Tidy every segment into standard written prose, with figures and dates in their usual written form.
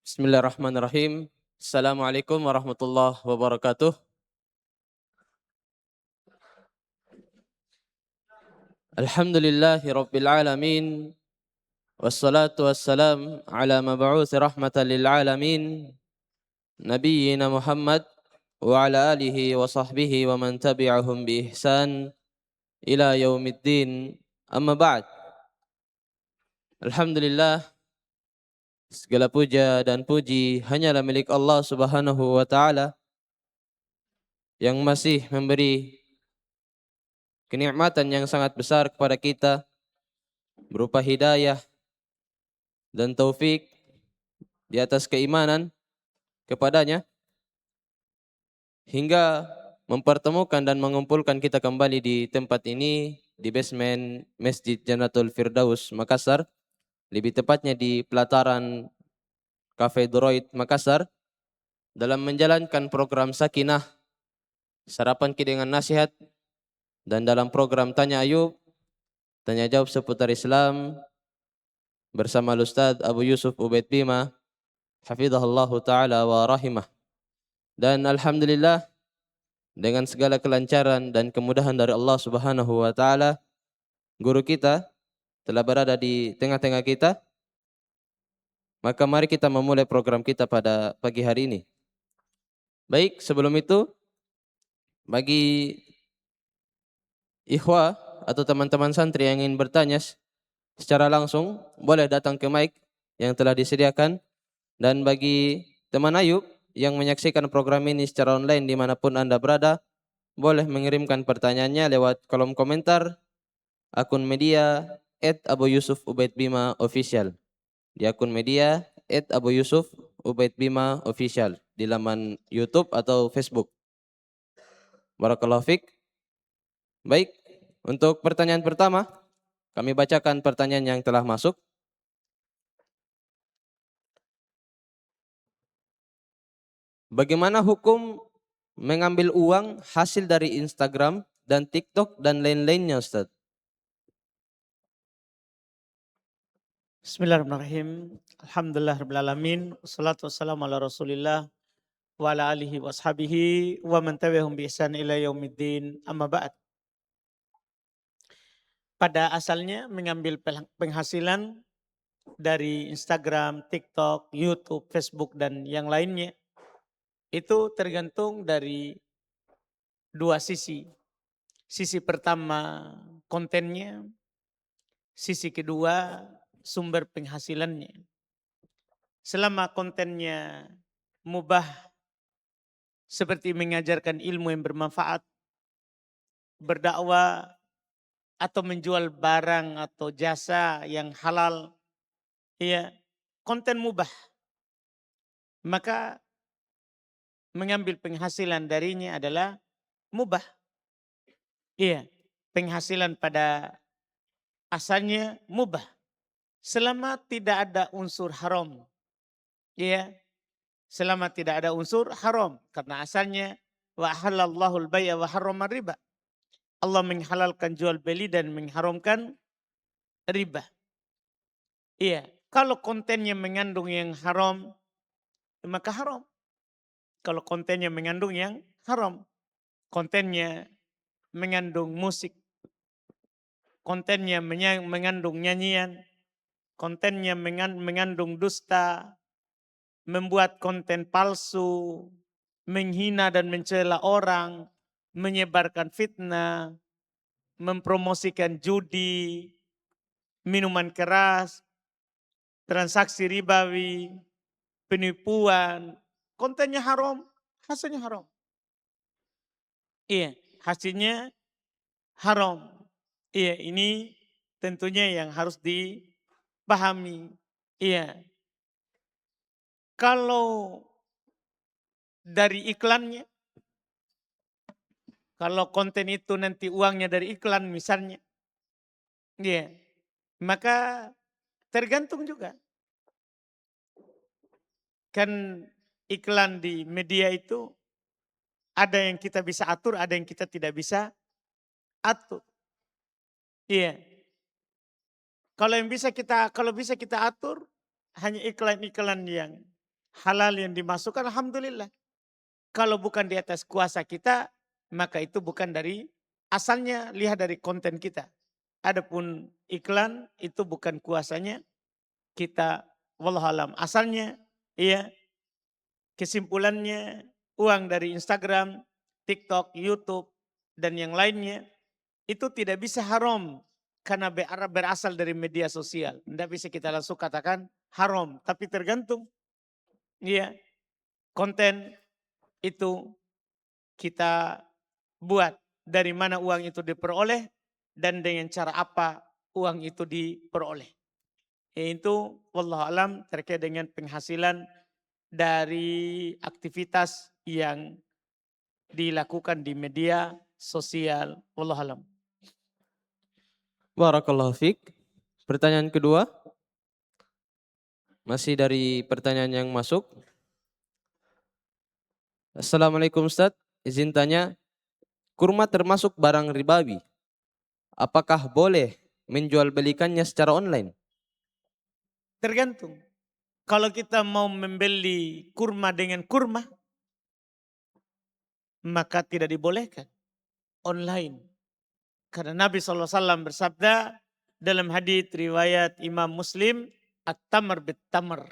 Bismillahirrahmanirrahim. Assalamualaikum warahmatullahi wabarakatuh. Alhamdulillahi rabbil alamin. Wassalatu wassalam ala mab'uthi rahmatan lil alamin. Nabiyyina Muhammad wa ala alihi wa sahbihi wa man tabi'ahum bi ihsan ila yaumiddin. Amma ba'd. Alhamdulillah, segala puja dan puji hanyalah milik Allah Subhanahu wa taala yang masih memberi kenikmatan yang sangat besar kepada kita berupa hidayah dan taufik di atas keimanan kepadanya hingga mempertemukan dan mengumpulkan kita kembali di tempat ini di basement Masjid Jannatul Firdaus Makassar, lebih tepatnya di pelataran Cafe Droid Makassar, dalam menjalankan program Sakinah Sarapan Ki dengan Nasihat, dan dalam program Tanya Ayub tanya jawab seputar Islam bersama Ustaz Abu Yusuf Ubaid Bima hafizahullahu taala wa rahimah. Dan alhamdulillah, dengan segala kelancaran dan kemudahan dari Allah Subhanahu wa taala, guru kita telah berada di tengah-tengah kita. Maka mari kita memulai program kita pada pagi hari ini. Baik, sebelum itu bagi ikhwah atau teman-teman santri yang ingin bertanya secara langsung, boleh datang ke mic yang telah disediakan. Dan bagi teman Ayub yang menyaksikan program ini secara online dimanapun Anda berada, boleh mengirimkan pertanyaannya lewat kolom komentar akun media @Abu Yusuf Ubaid Bima Official. Di akun media @Abu Yusuf Ubaid Bima Official di laman YouTube atau Facebook. Barakallahu fiik. Baik, untuk pertanyaan pertama, kami bacakan pertanyaan yang telah masuk. Bagaimana hukum mengambil uang hasil dari Instagram dan TikTok dan lain-lainnya, Ustaz? Bismillahirrahmanirrahim. Alhamdulillahirrahmanirrahim. Wassalatu wassalamu ala rasulillah wa ala alihi wa ashabihi wa man tabi'ahum bi ihsan ila yaumiddin. Amma ba'd. Pada asalnya mengambil penghasilan dari Instagram, TikTok, YouTube, Facebook dan yang lainnya itu tergantung dari dua sisi. Sisi pertama kontennya, sisi kedua sumber penghasilannya. Selama kontennya mubah seperti mengajarkan ilmu yang bermanfaat, berdakwah, atau menjual barang atau jasa yang halal, ya, konten mubah, maka mengambil penghasilan darinya adalah mubah. Iya, penghasilan pada asalnya mubah selama tidak ada unsur haram. Iya, selama tidak ada unsur haram, karena asalnya wa halallahu al-bai'a wa harrama riba. Allah menghalalkan jual beli dan mengharamkan riba. Iya, kalau kontennya mengandung yang haram, maka haram. Kalau kontennya mengandung yang haram, kontennya mengandung musik, kontennya mengandung nyanyian, kontennya mengandung dusta, membuat konten palsu, menghina dan mencela orang, menyebarkan fitnah, mempromosikan judi, minuman keras, transaksi ribawi, penipuan, kontennya haram, hasilnya haram. Iya, hasilnya haram. Iya, ini tentunya yang harus dipahami. Iya, kalau dari iklannya, kalau konten itu nanti uangnya dari iklan misalnya, iya, maka tergantung juga. Kan iklan di media itu ada yang kita bisa atur, ada yang kita tidak bisa atur. Iya. Kalau bisa kita atur hanya iklan-iklan yang halal yang dimasukkan, alhamdulillah. Kalau bukan di atas kuasa kita, maka itu bukan dari asalnya, lihat dari konten kita. Adapun iklan itu bukan kuasanya kita, wallahualam. Asalnya, iya, kesimpulannya uang dari Instagram, TikTok, YouTube, dan yang lainnya itu tidak bisa haram karena berasal dari media sosial. Tidak bisa kita langsung katakan haram, tapi tergantung, iya, konten itu kita buat, dari mana uang itu diperoleh, dan dengan cara apa uang itu diperoleh. Itu wallahu alam terkait dengan penghasilan dari aktivitas yang dilakukan di media sosial. Wallahu alam. Barakallahu fiik. Pertanyaan kedua, masih dari pertanyaan yang masuk. Assalamualaikum Ustaz, izin tanya, kurma termasuk barang ribawi. Apakah boleh menjual belikannya secara online? Tergantung. Kalau kita mau membeli kurma dengan kurma, maka tidak dibolehkan online. Karena Nabi SAW bersabda dalam hadits riwayat Imam Muslim, at-tamar bit-tamar.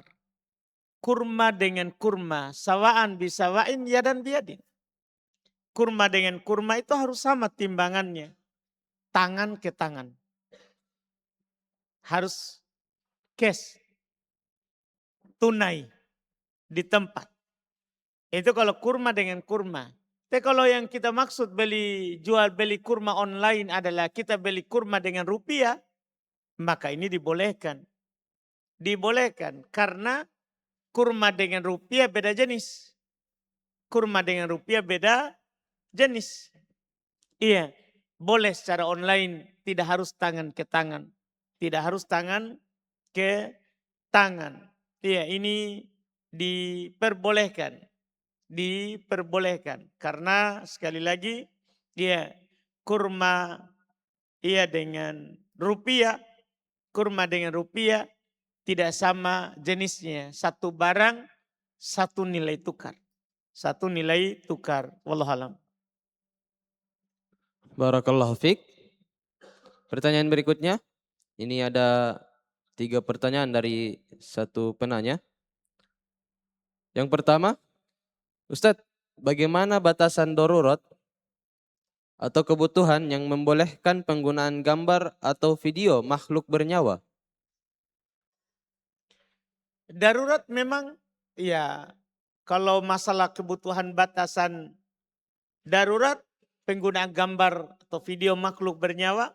Kurma dengan kurma, sawaan bisawain yadan biyadin. Kurma dengan kurma itu harus sama timbangannya. Tangan ke tangan. Harus cash, tunai, di tempat. Itu kalau kurma dengan kurma. Tapi kalau yang kita maksud jual beli kurma online adalah kita beli kurma dengan rupiah, maka ini dibolehkan. Dibolehkan karena kurma dengan rupiah beda jenis. Kurma dengan rupiah beda jenis. Iya, boleh secara online, tidak harus tangan ke tangan. Tidak harus tangan ke tangan. Iya, ini diperbolehkan. Diperbolehkan. Karena sekali lagi, iya, kurma iya dengan rupiah, kurma dengan rupiah tidak sama jenisnya. Satu barang, satu nilai tukar. Satu nilai tukar. Wallahualam. Barakallahu fiik. Pertanyaan berikutnya, ini ada 3 pertanyaan dari satu penanya. Yang pertama, Ustadz, bagaimana batasan darurat atau kebutuhan yang membolehkan penggunaan gambar atau video makhluk bernyawa? Darurat memang, ya, kalau masalah kebutuhan batasan darurat, penggunaan gambar atau video makhluk bernyawa,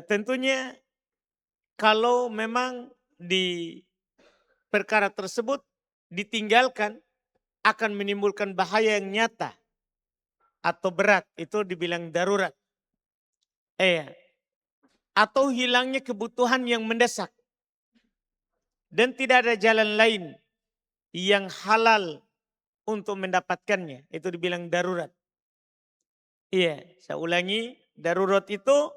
tentunya kalau memang di perkara tersebut ditinggalkan akan menimbulkan bahaya yang nyata atau berat, itu dibilang darurat. Atau hilangnya kebutuhan yang mendesak dan tidak ada jalan lain yang halal untuk mendapatkannya, itu dibilang darurat. Iya, saya ulangi, darurat itu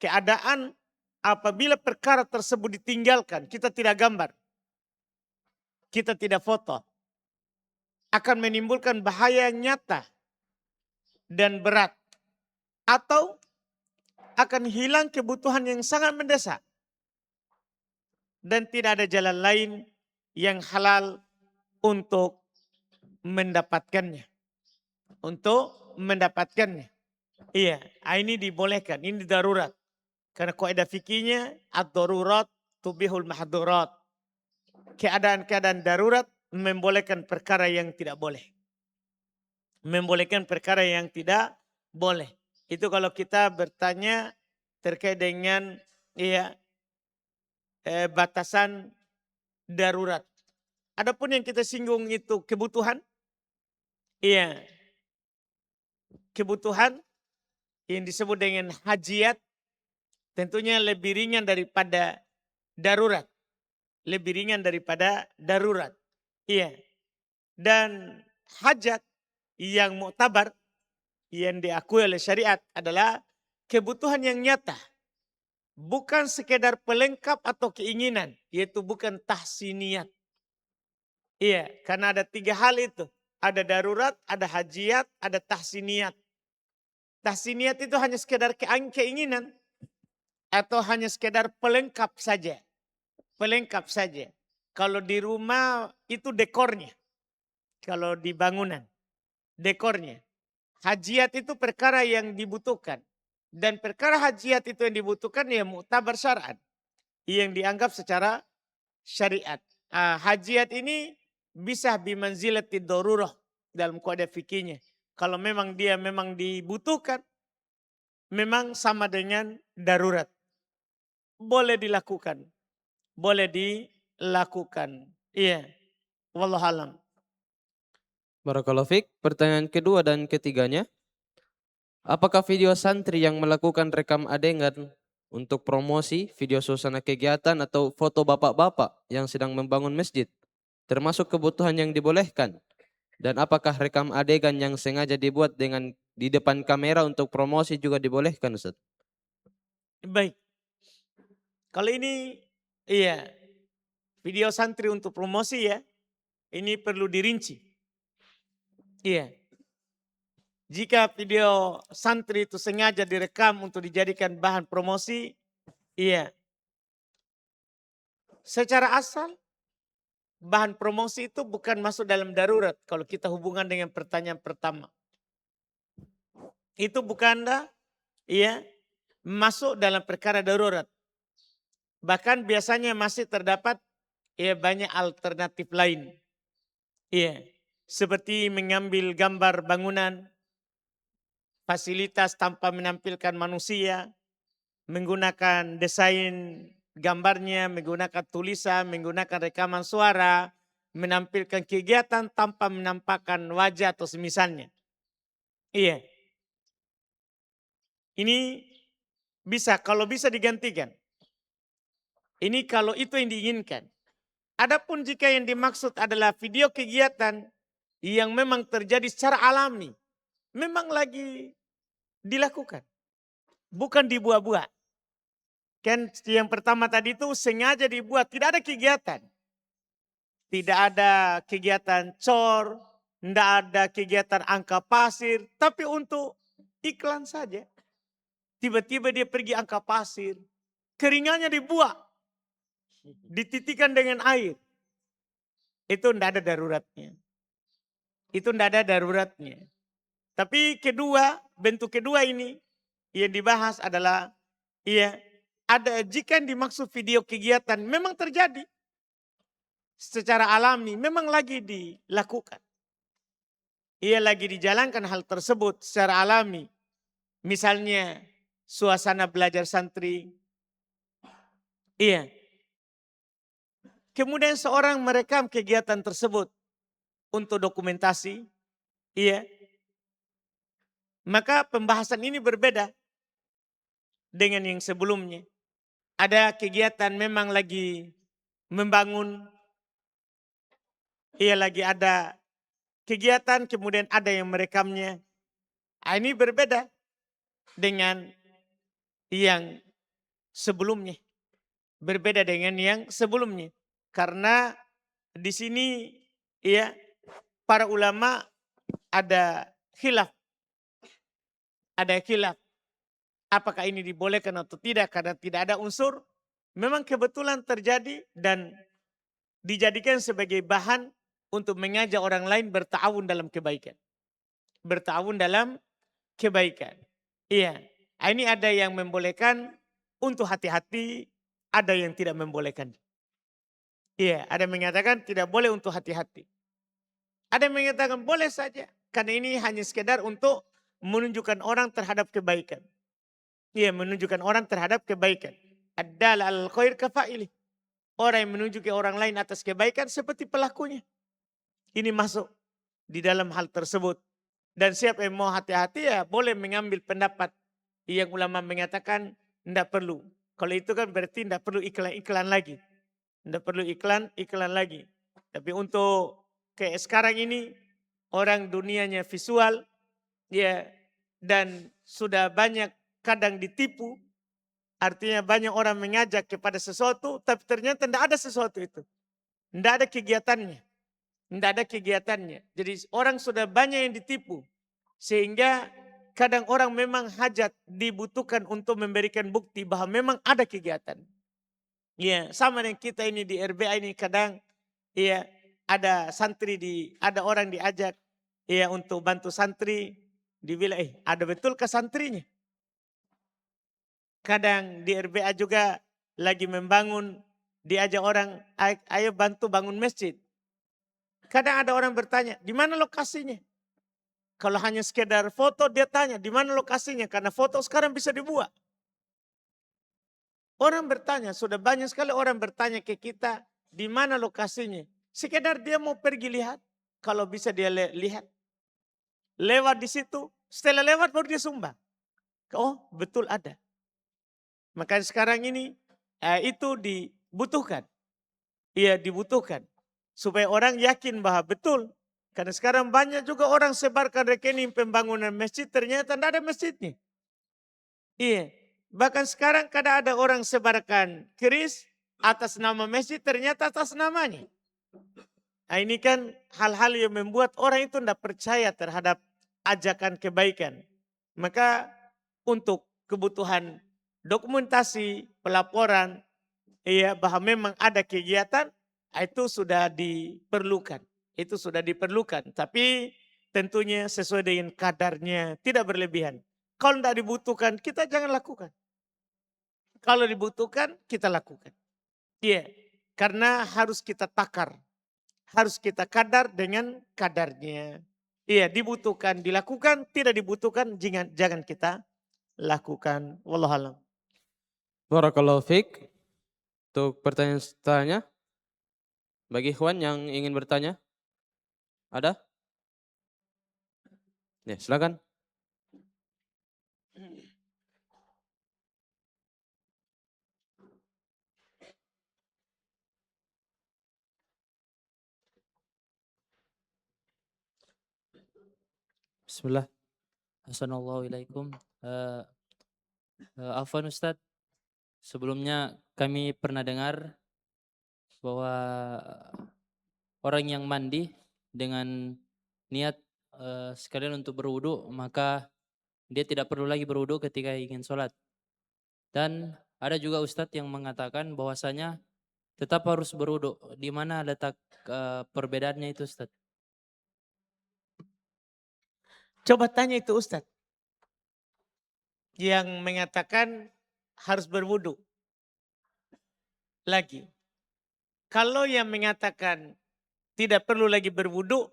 keadaan apabila perkara tersebut ditinggalkan, kita tidak gambar, kita tidak foto, akan menimbulkan bahaya yang nyata dan berat, atau akan hilang kebutuhan yang sangat mendesak dan tidak ada jalan lain yang halal untuk mendapatkannya. Untuk mendapatkannya. Iya, ini dibolehkan, ini darurat. Karena kaidah fikihnya ad-darurat tubihul mahdurat. Keadaan-keadaan darurat membolehkan perkara yang tidak boleh. Membolehkan perkara yang tidak boleh. Itu kalau kita bertanya terkait dengan batasan darurat. Adapun yang kita singgung itu kebutuhan. Iya. Kebutuhan yang disebut dengan hajiat tentunya lebih ringan daripada darurat. Lebih ringan daripada darurat. Iya. Dan hajat yang muktabar yang diakui oleh syariat adalah kebutuhan yang nyata. Bukan sekedar pelengkap atau keinginan. Yaitu bukan tahsiniyat. Iya, karena ada 3 hal itu. Ada darurat, ada hajiat, ada tahsiniyat. Tahsiniyat itu hanya sekedar keinginan atau hanya sekedar pelengkap saja. Pelengkap saja. Kalau di rumah itu dekornya. Kalau di bangunan, dekornya. Hajiat itu perkara yang dibutuhkan. Dan perkara hajiat itu yang dibutuhkan ya muktabar syar'an. Yang dianggap secara syariat. Hajiat ini bisa bimanzilati darurah dalam kode fikihnya. Kalau memang dia memang dibutuhkan, memang sama dengan darurat. Boleh dilakukan. Boleh dilakukan. Iya. Wallahualam. Barakallahu fiik. Pertanyaan kedua dan ketiganya, apakah video santri yang melakukan rekam adegan untuk promosi, video suasana kegiatan atau foto bapak-bapak yang sedang membangun masjid termasuk kebutuhan yang dibolehkan? Dan apakah rekam adegan yang sengaja dibuat dengan di depan kamera untuk promosi juga dibolehkan, Ustaz? Baik. Kalau ini iya video santri untuk promosi ya. Ini perlu dirinci. Iya. Jika video santri itu sengaja direkam untuk dijadikan bahan promosi, iya. Secara asal bahan promosi itu bukan masuk dalam darurat kalau kita hubungan dengan pertanyaan pertama. Itu bukan iya, masuk dalam perkara darurat. Bahkan biasanya masih terdapat ya banyak alternatif lain. Iya. Seperti mengambil gambar bangunan, fasilitas tanpa menampilkan manusia, menggunakan desain gambarnya, menggunakan tulisan, menggunakan rekaman suara, menampilkan kegiatan tanpa menampakkan wajah atau semisalnya. Iya, ini bisa, kalau bisa digantikan. Ini kalau itu yang diinginkan. Adapun jika yang dimaksud adalah video kegiatan yang memang terjadi secara alami, memang lagi dilakukan, bukan dibuat-buat. Kan yang pertama tadi itu sengaja dibuat, tidak ada kegiatan. Tidak ada kegiatan cor, tidak ada kegiatan angka pasir, tapi untuk iklan saja. Tiba-tiba dia pergi angka pasir, keringannya dibuat, dititikan dengan air. Itu tidak ada daruratnya. Itu tidak ada daruratnya. Tapi kedua, bentuk kedua ini yang dibahas adalah iya, ada jika yang dimaksud video kegiatan memang terjadi secara alami, memang lagi dilakukan. Ia lagi dijalankan hal tersebut secara alami. Misalnya suasana belajar santri. Iya. Kemudian seorang merekam kegiatan tersebut untuk dokumentasi. Iya. Maka pembahasan ini berbeda dengan yang sebelumnya. Ada kegiatan memang lagi membangun. Ia lagi ada kegiatan kemudian ada yang merekamnya. Ini berbeda dengan yang sebelumnya. Berbeda dengan yang sebelumnya. Karena di sini ya para ulama ada khilaf. Ada khilaf. Apakah ini dibolehkan atau tidak karena tidak ada unsur. Memang kebetulan terjadi dan dijadikan sebagai bahan untuk mengajak orang lain bertawun dalam kebaikan. Bertawun dalam kebaikan. Iya. Ini ada yang membolehkan untuk hati-hati, ada yang tidak membolehkan. Iya, ada yang mengatakan tidak boleh untuk hati-hati. Ada yang mengatakan boleh saja. Karena ini hanya sekedar untuk menunjukkan orang terhadap kebaikan. Iya, menunjukkan orang terhadap kebaikan. Ad-dal al-khair kafa'ili. Orang yang menunjuki orang lain atas kebaikan seperti pelakunya. Ini masuk di dalam hal tersebut. Dan siapa yang mau hati-hati ya boleh mengambil pendapat yang ulama mengatakan tidak perlu. Kalau itu kan berarti tidak perlu iklan-iklan lagi. Tidak perlu iklan lagi. Tapi untuk kayak sekarang ini orang dunianya visual ya dan sudah banyak kadang ditipu. Artinya banyak orang mengajak kepada sesuatu tapi ternyata tidak ada sesuatu itu. Tidak ada kegiatannya. Tidak ada kegiatannya. Jadi orang sudah banyak yang ditipu. Sehingga kadang orang memang hajat dibutuhkan untuk memberikan bukti bahwa memang ada kegiatan. Ya, sama dengan kita ini di RBA ini kadang ya ada ada orang diajak ya untuk bantu santri, dibilang ada betul ke santrinya? Kadang di RBA juga lagi membangun, diajak orang, ayo bantu bangun masjid. Kadang ada orang bertanya, di mana lokasinya? Kalau hanya sekedar foto dia tanya, di mana lokasinya? Karena foto sekarang bisa dibuat. Orang bertanya, sudah banyak sekali orang bertanya ke kita, di mana lokasinya? Sekedar dia mau pergi lihat, kalau bisa dia lihat. Lewat di situ, setelah lewat baru dia sumbang. Oh betul ada. Maka sekarang ini itu dibutuhkan. Iya dibutuhkan. Supaya orang yakin bahwa betul. Karena sekarang banyak juga orang sebarkan rekening pembangunan masjid, ternyata tidak ada masjidnya. Iya. Bahkan sekarang kadang ada orang sebarkan keris atas nama masjid, ternyata atas namanya. Nah, ini kan hal-hal yang membuat orang itu tidak percaya terhadap ajakan kebaikan. Maka untuk kebutuhan dokumentasi, pelaporan, ya bahwa memang ada kegiatan, itu sudah diperlukan. Itu sudah diperlukan. Tapi tentunya sesuai dengan kadarnya, tidak berlebihan. Kalau tidak dibutuhkan, kita jangan lakukan. Kalau dibutuhkan, kita lakukan. Iya, karena harus kita takar. Harus kita kadar dengan kadarnya. Iya, dibutuhkan, dilakukan, tidak dibutuhkan, jangan kita lakukan. Wallahualam. Barakallahu fiik. Untuk pertanyaan bagi Ikhwan yang ingin bertanya, ada? Ya, silakan. Bismillah. Assalamualaikum. Afwan Ustadz, sebelumnya kami pernah dengar bahwa orang yang mandi dengan niat sekalian untuk berwudu, maka dia tidak perlu lagi berwudu ketika ingin sholat. Dan ada juga Ustadz yang mengatakan bahwasanya tetap harus berwudu. Di mana letak perbedaannya itu Ustadz? Coba tanya itu Ustadz. Yang mengatakan harus berwudu. Lagi. Kalau yang mengatakan tidak perlu lagi berwudu,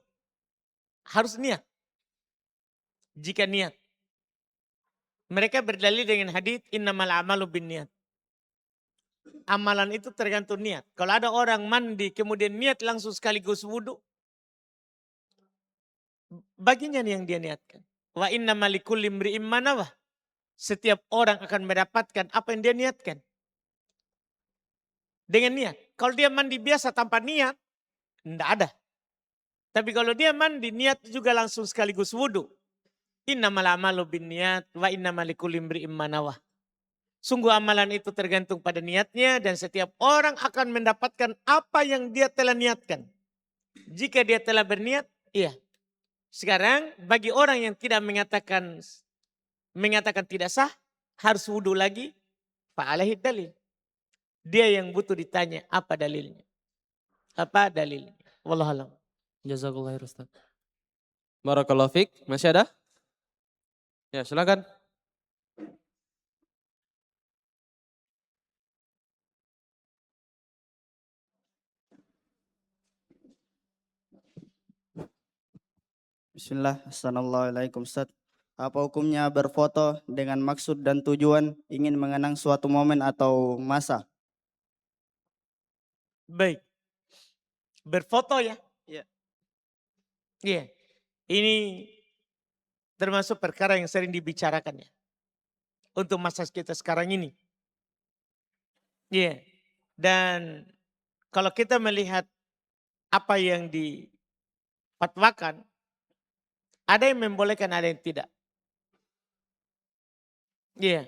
harus niat. Jika niat. Mereka berdalil dengan hadits innamal amalu binniat. Amalan itu tergantung niat. Kalau ada orang mandi kemudian niat langsung sekaligus wudu, baginya yang dia niatkan. Wa innamal likulli imri'in ma nawah. Setiap orang akan mendapatkan apa yang dia niatkan. Dengan niat. Kalau dia mandi biasa tanpa niat, tidak ada. Tapi kalau dia mandi niat juga langsung sekaligus wudu. Innamal amalu binniat wa innamal likulli imri'in ma nawah. Sungguh amalan itu tergantung pada niatnya dan setiap orang akan mendapatkan apa yang dia telah niatkan. Jika dia telah berniat, iya. Sekarang bagi orang yang tidak mengatakan tidak sah, harus wudu lagi, fa'alaihi dalil. Dia yang butuh ditanya apa dalilnya. Apa dalilnya? Wallahualam. Jazakallah khair Ustadz. Barakallahu fiik. Masih ada? Ya, silakan. Bismillah, Assalamualaikum Ustaz. Apa hukumnya berfoto dengan maksud dan tujuan ingin mengenang suatu momen atau masa? Baik. Berfoto ya? Iya. Iya. Ini termasuk perkara yang sering dibicarakan ya. Untuk masa kita sekarang ini. Iya. Dan kalau kita melihat apa yang dipatwakan, ada yang membolehkan, ada yang tidak. Iya.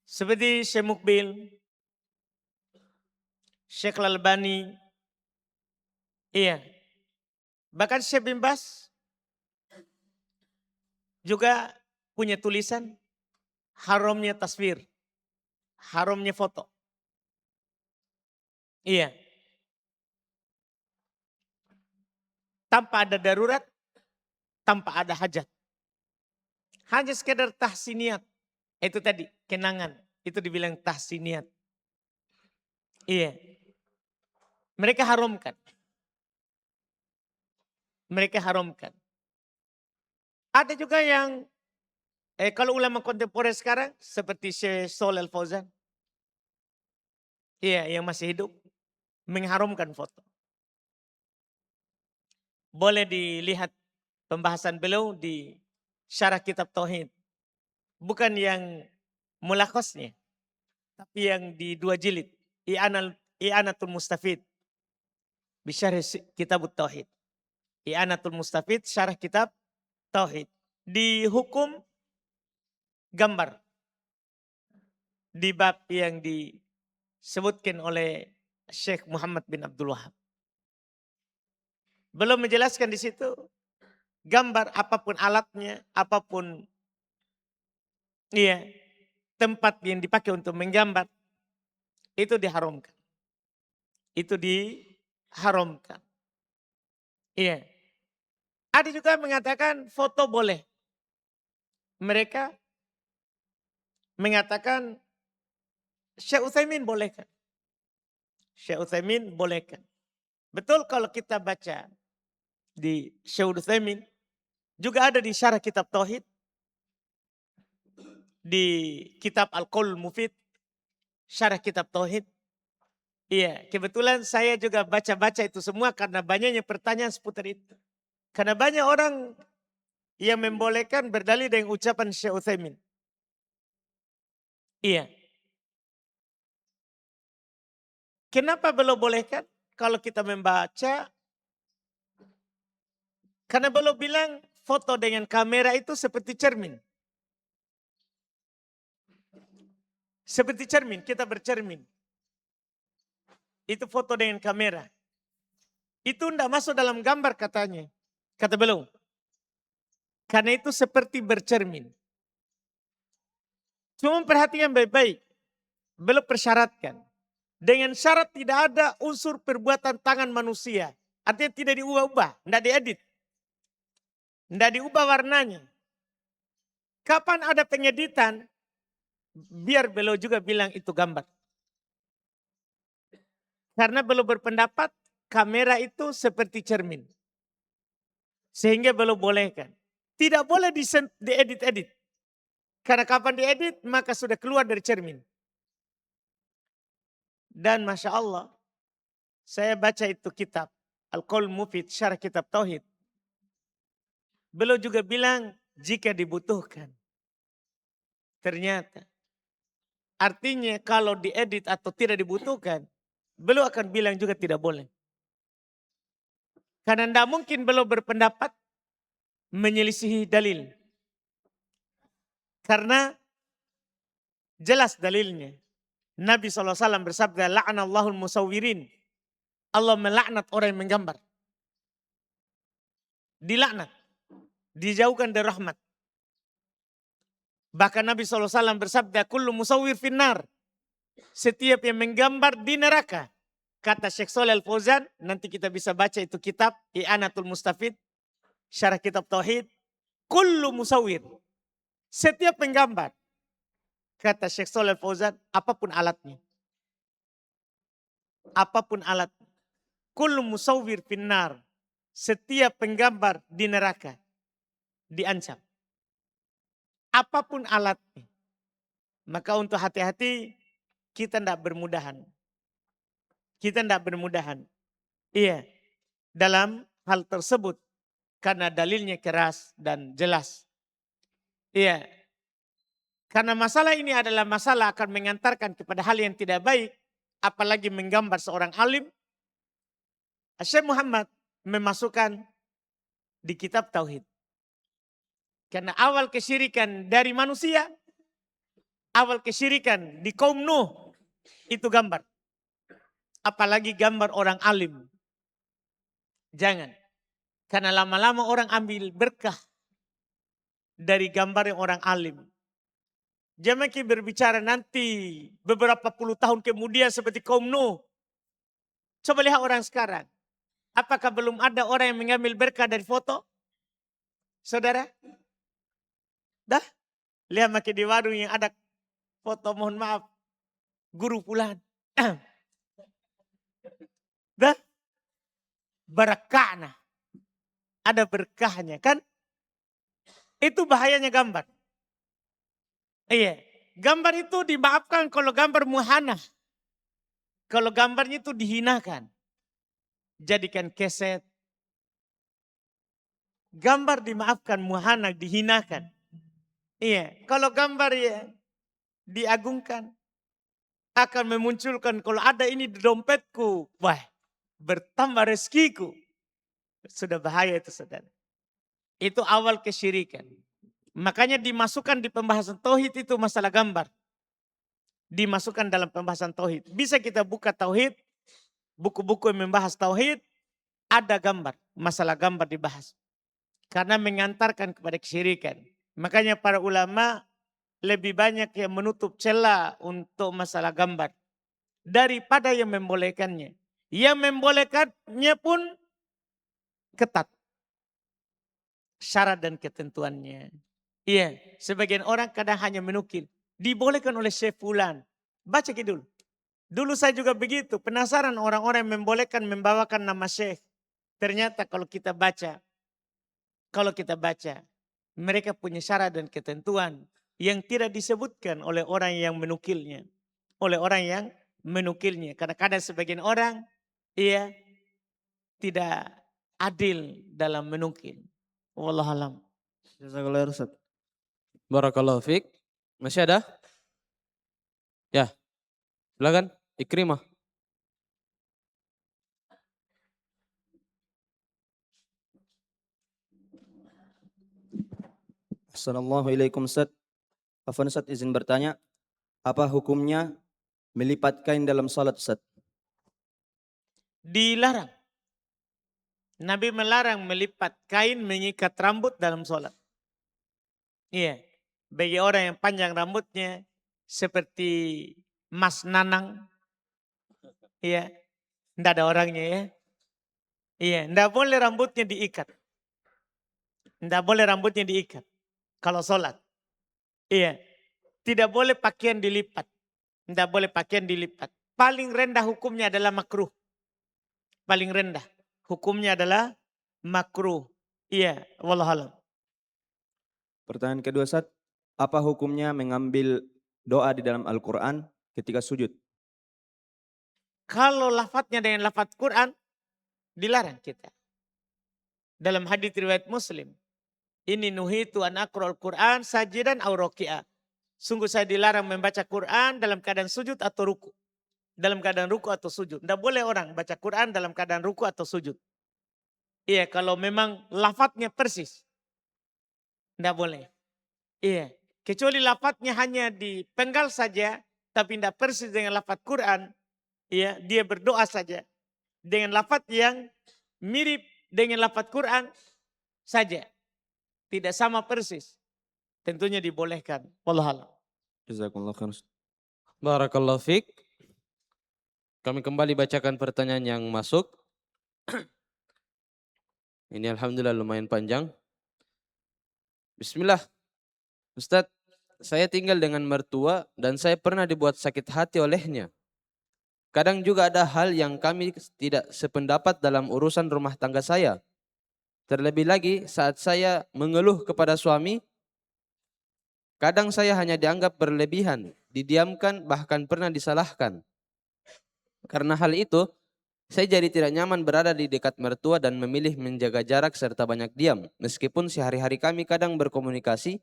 Seperti Syekh Mukbil, Syekh Al-Albani, Iya. Bahkan Syekh bin Baz juga punya tulisan haramnya taswir, haramnya foto. Iya. Tanpa ada darurat, tanpa ada hajat. Hanya sekedar tahsiniat. Itu tadi, kenangan. Itu dibilang tahsiniat. Iya. Mereka haramkan. Mereka haramkan. Ada juga yang, kalau ulama kontemporer sekarang, seperti Syekh Shalih Al Fauzan. Iya, yang masih hidup. Mengharamkan foto. Boleh dilihat pembahasan beliau di syarah kitab Tauhid. Bukan yang mulakhosnya, tapi yang di 2 jilid. I'anatul Mustafid. Bisyarah kitab Tauhid. I'anatul Mustafid, syarah kitab Tauhid. Di hukum gambar. Di bab yang disebutkan oleh Syekh Muhammad bin Abdul Wahab. Belum menjelaskan di situ gambar apapun alatnya, apapun tempat yang dipakai untuk menggambar itu diharamkan. Itu diharamkan. Iya. Ada juga yang mengatakan foto boleh. Mereka mengatakan Syekh Utsaimin bolehkan. Syekh Utsaimin bolehkan. Betul kalau kita baca di Syekh Utsaimin, juga ada di syarah kitab Tauhid, di kitab Al-Qaul Mufid, syarah kitab Tauhid. Iya, kebetulan saya juga baca-baca itu semua karena banyaknya pertanyaan seputar itu. Karena banyak orang yang membolehkan berdalil dengan ucapan Syekh Utsaimin. Iya. Kenapa belum bolehkan? Kalau kita membaca, karena belum bilang foto dengan kamera itu seperti cermin. Seperti cermin, kita bercermin. Itu foto dengan kamera. Itu tidak masuk dalam gambar katanya. Kata beliau. Karena itu seperti bercermin. Cuma perhatikan baik-baik. Beliau persyaratkan. Dengan syarat tidak ada unsur perbuatan tangan manusia. Artinya tidak diubah-ubah, tidak diedit. Tidak diubah warnanya. Kapan ada pengeditan, biar beliau juga bilang itu gambar. Karena beliau berpendapat kamera itu seperti cermin. Sehingga beliau bolehkan. Tidak boleh diedit-edit. Karena kapan diedit maka sudah keluar dari cermin. Dan Masya Allah, saya baca itu kitab Al-Qaul Mufid, syarah kitab Tauhid. Beliau juga bilang jika dibutuhkan. Ternyata. Artinya kalau diedit atau tidak dibutuhkan, beliau akan bilang juga tidak boleh. Karena tidak mungkin beliau berpendapat menyelisihi dalil. Karena jelas dalilnya. Nabi SAW bersabda, la'anallahul musawwirin. Allah melaknat orang yang menggambar. Dilaknat. Dijauhkan dari rahmat. Bahkan Nabi SAW bersabda, kullu musawwir finnar. Setiap yang menggambar di neraka. Kata Syekh Shalih Al Fauzan, nanti kita bisa baca itu kitab, I'anatul Mustafid, syarah kitab Tauhid. Kullu musawwir. Setiap penggambar. Kata Syekh Shalih Al Fauzan, apapun alatnya. Apapun alat. Kullu musawwir finnar. Setiap penggambar di neraka. Diancam. Apapun alatnya. Maka untuk hati-hati kita tidak bermudahan. Kita tidak bermudahan. Iya. Dalam hal tersebut. Karena dalilnya keras dan jelas. Iya. Karena masalah ini adalah masalah akan mengantarkan kepada hal yang tidak baik. Apalagi menggambar seorang alim. Syekh Muhammad memasukkan di kitab Tauhid. Karena awal kesyirikan dari manusia. Awal kesyirikan di kaum Nuh. Itu gambar. Apalagi gambar orang alim. Jangan. Karena lama-lama orang ambil berkah dari gambar yang orang alim. Jangan berbicara nanti beberapa puluh tahun kemudian seperti kaum Nuh. Coba lihat orang sekarang. Apakah belum ada orang yang mengambil berkah dari foto? Saudara? Dah? Lihat makin di warung yang ada foto, mohon maaf, guru pulang. Dah? Barakahnya. Ada berkahnya kan? Itu bahayanya gambar. Iya. Gambar itu dimaafkan kalau gambar muhana. Kalau gambarnya itu dihinakan. Jadikan keset. Gambar dimaafkan, muhana dihinakan. Iya. Kalau gambar ya diagungkan. Akan memunculkan kalau ada ini di dompetku. Wah, bertambah rezekiku. Sudah bahaya itu saudara. Itu awal kesyirikan. Makanya dimasukkan di pembahasan tauhid itu masalah gambar. Dimasukkan dalam pembahasan tauhid. Bisa kita buka tauhid, buku-buku yang membahas tauhid, ada gambar, masalah gambar dibahas. Karena mengantarkan kepada kesyirikan. Makanya para ulama lebih banyak yang menutup celah untuk masalah gambar daripada yang membolehkannya. Yang membolehkannya pun ketat syarat dan ketentuannya. Iya, sebagian orang kadang hanya menukil. Dibolehkan oleh Syekh Fulan. Baca dulu. Dulu saya juga begitu. Penasaran orang-orang yang membolehkan membawakan nama Syekh. Ternyata kalau kita baca. Mereka punya syarat dan ketentuan. Yang tidak disebutkan oleh orang yang menukilnya. Karena kadang sebagian orang. Iya. Tidak adil dalam menukil. Wallahualam. Jazakallah khair, Ustaz. Barakallahu fiik. Masih ada? Ya. Silakan Ikrimah. Assalamualaikum Ustaz. Afwan Ustaz, izin bertanya, apa hukumnya melipat kain dalam salat Ustaz? Dilarang. Nabi melarang melipat kain mengikat rambut dalam sholat. Iya. Bagi orang yang panjang rambutnya seperti Mas Nanang. Iya. Tidak ada orangnya ya. Iya. Tidak boleh rambutnya diikat. Kalau sholat. Iya. Tidak boleh pakaian dilipat. Paling rendah hukumnya adalah makruh. Paling rendah hukumnya adalah makruh. Iya, wallahualam. Pertanyaan kedua Ustaz, apa hukumnya mengambil doa di dalam Al-Quran ketika sujud? Kalau lafadznya dengan lafadz Quran, dilarang kita. Dalam hadits riwayat Muslim, ini nuhitu an aqra'ul Quran sajidan aw raki'ah. Sungguh saya dilarang membaca Quran dalam keadaan sujud atau ruku. Dalam keadaan ruku atau sujud. Tidak boleh orang baca Quran dalam keadaan ruku atau sujud. Iya, kalau memang lafadznya persis. Tidak boleh. Iya. Kecuali lafadznya hanya dipenggal saja. Tapi tidak persis dengan lafadz Quran. Iya, dia berdoa saja. Dengan lafadz yang mirip dengan lafadz Quran saja. Tidak sama persis. Tentunya dibolehkan. Wallahualam. Jazakumullah khair. Barakallahu fiik. Kami kembali bacakan pertanyaan yang masuk. Ini alhamdulillah lumayan panjang. Bismillah. Ustadz, saya tinggal dengan mertua dan saya pernah dibuat sakit hati olehnya. Kadang juga ada hal yang kami tidak sependapat dalam urusan rumah tangga saya. Terlebih lagi saat saya mengeluh kepada suami, kadang saya hanya dianggap berlebihan, didiamkan, bahkan pernah disalahkan. Karena hal itu, saya jadi tidak nyaman berada di dekat mertua dan memilih menjaga jarak serta banyak diam. Meskipun sehari-hari kami kadang berkomunikasi,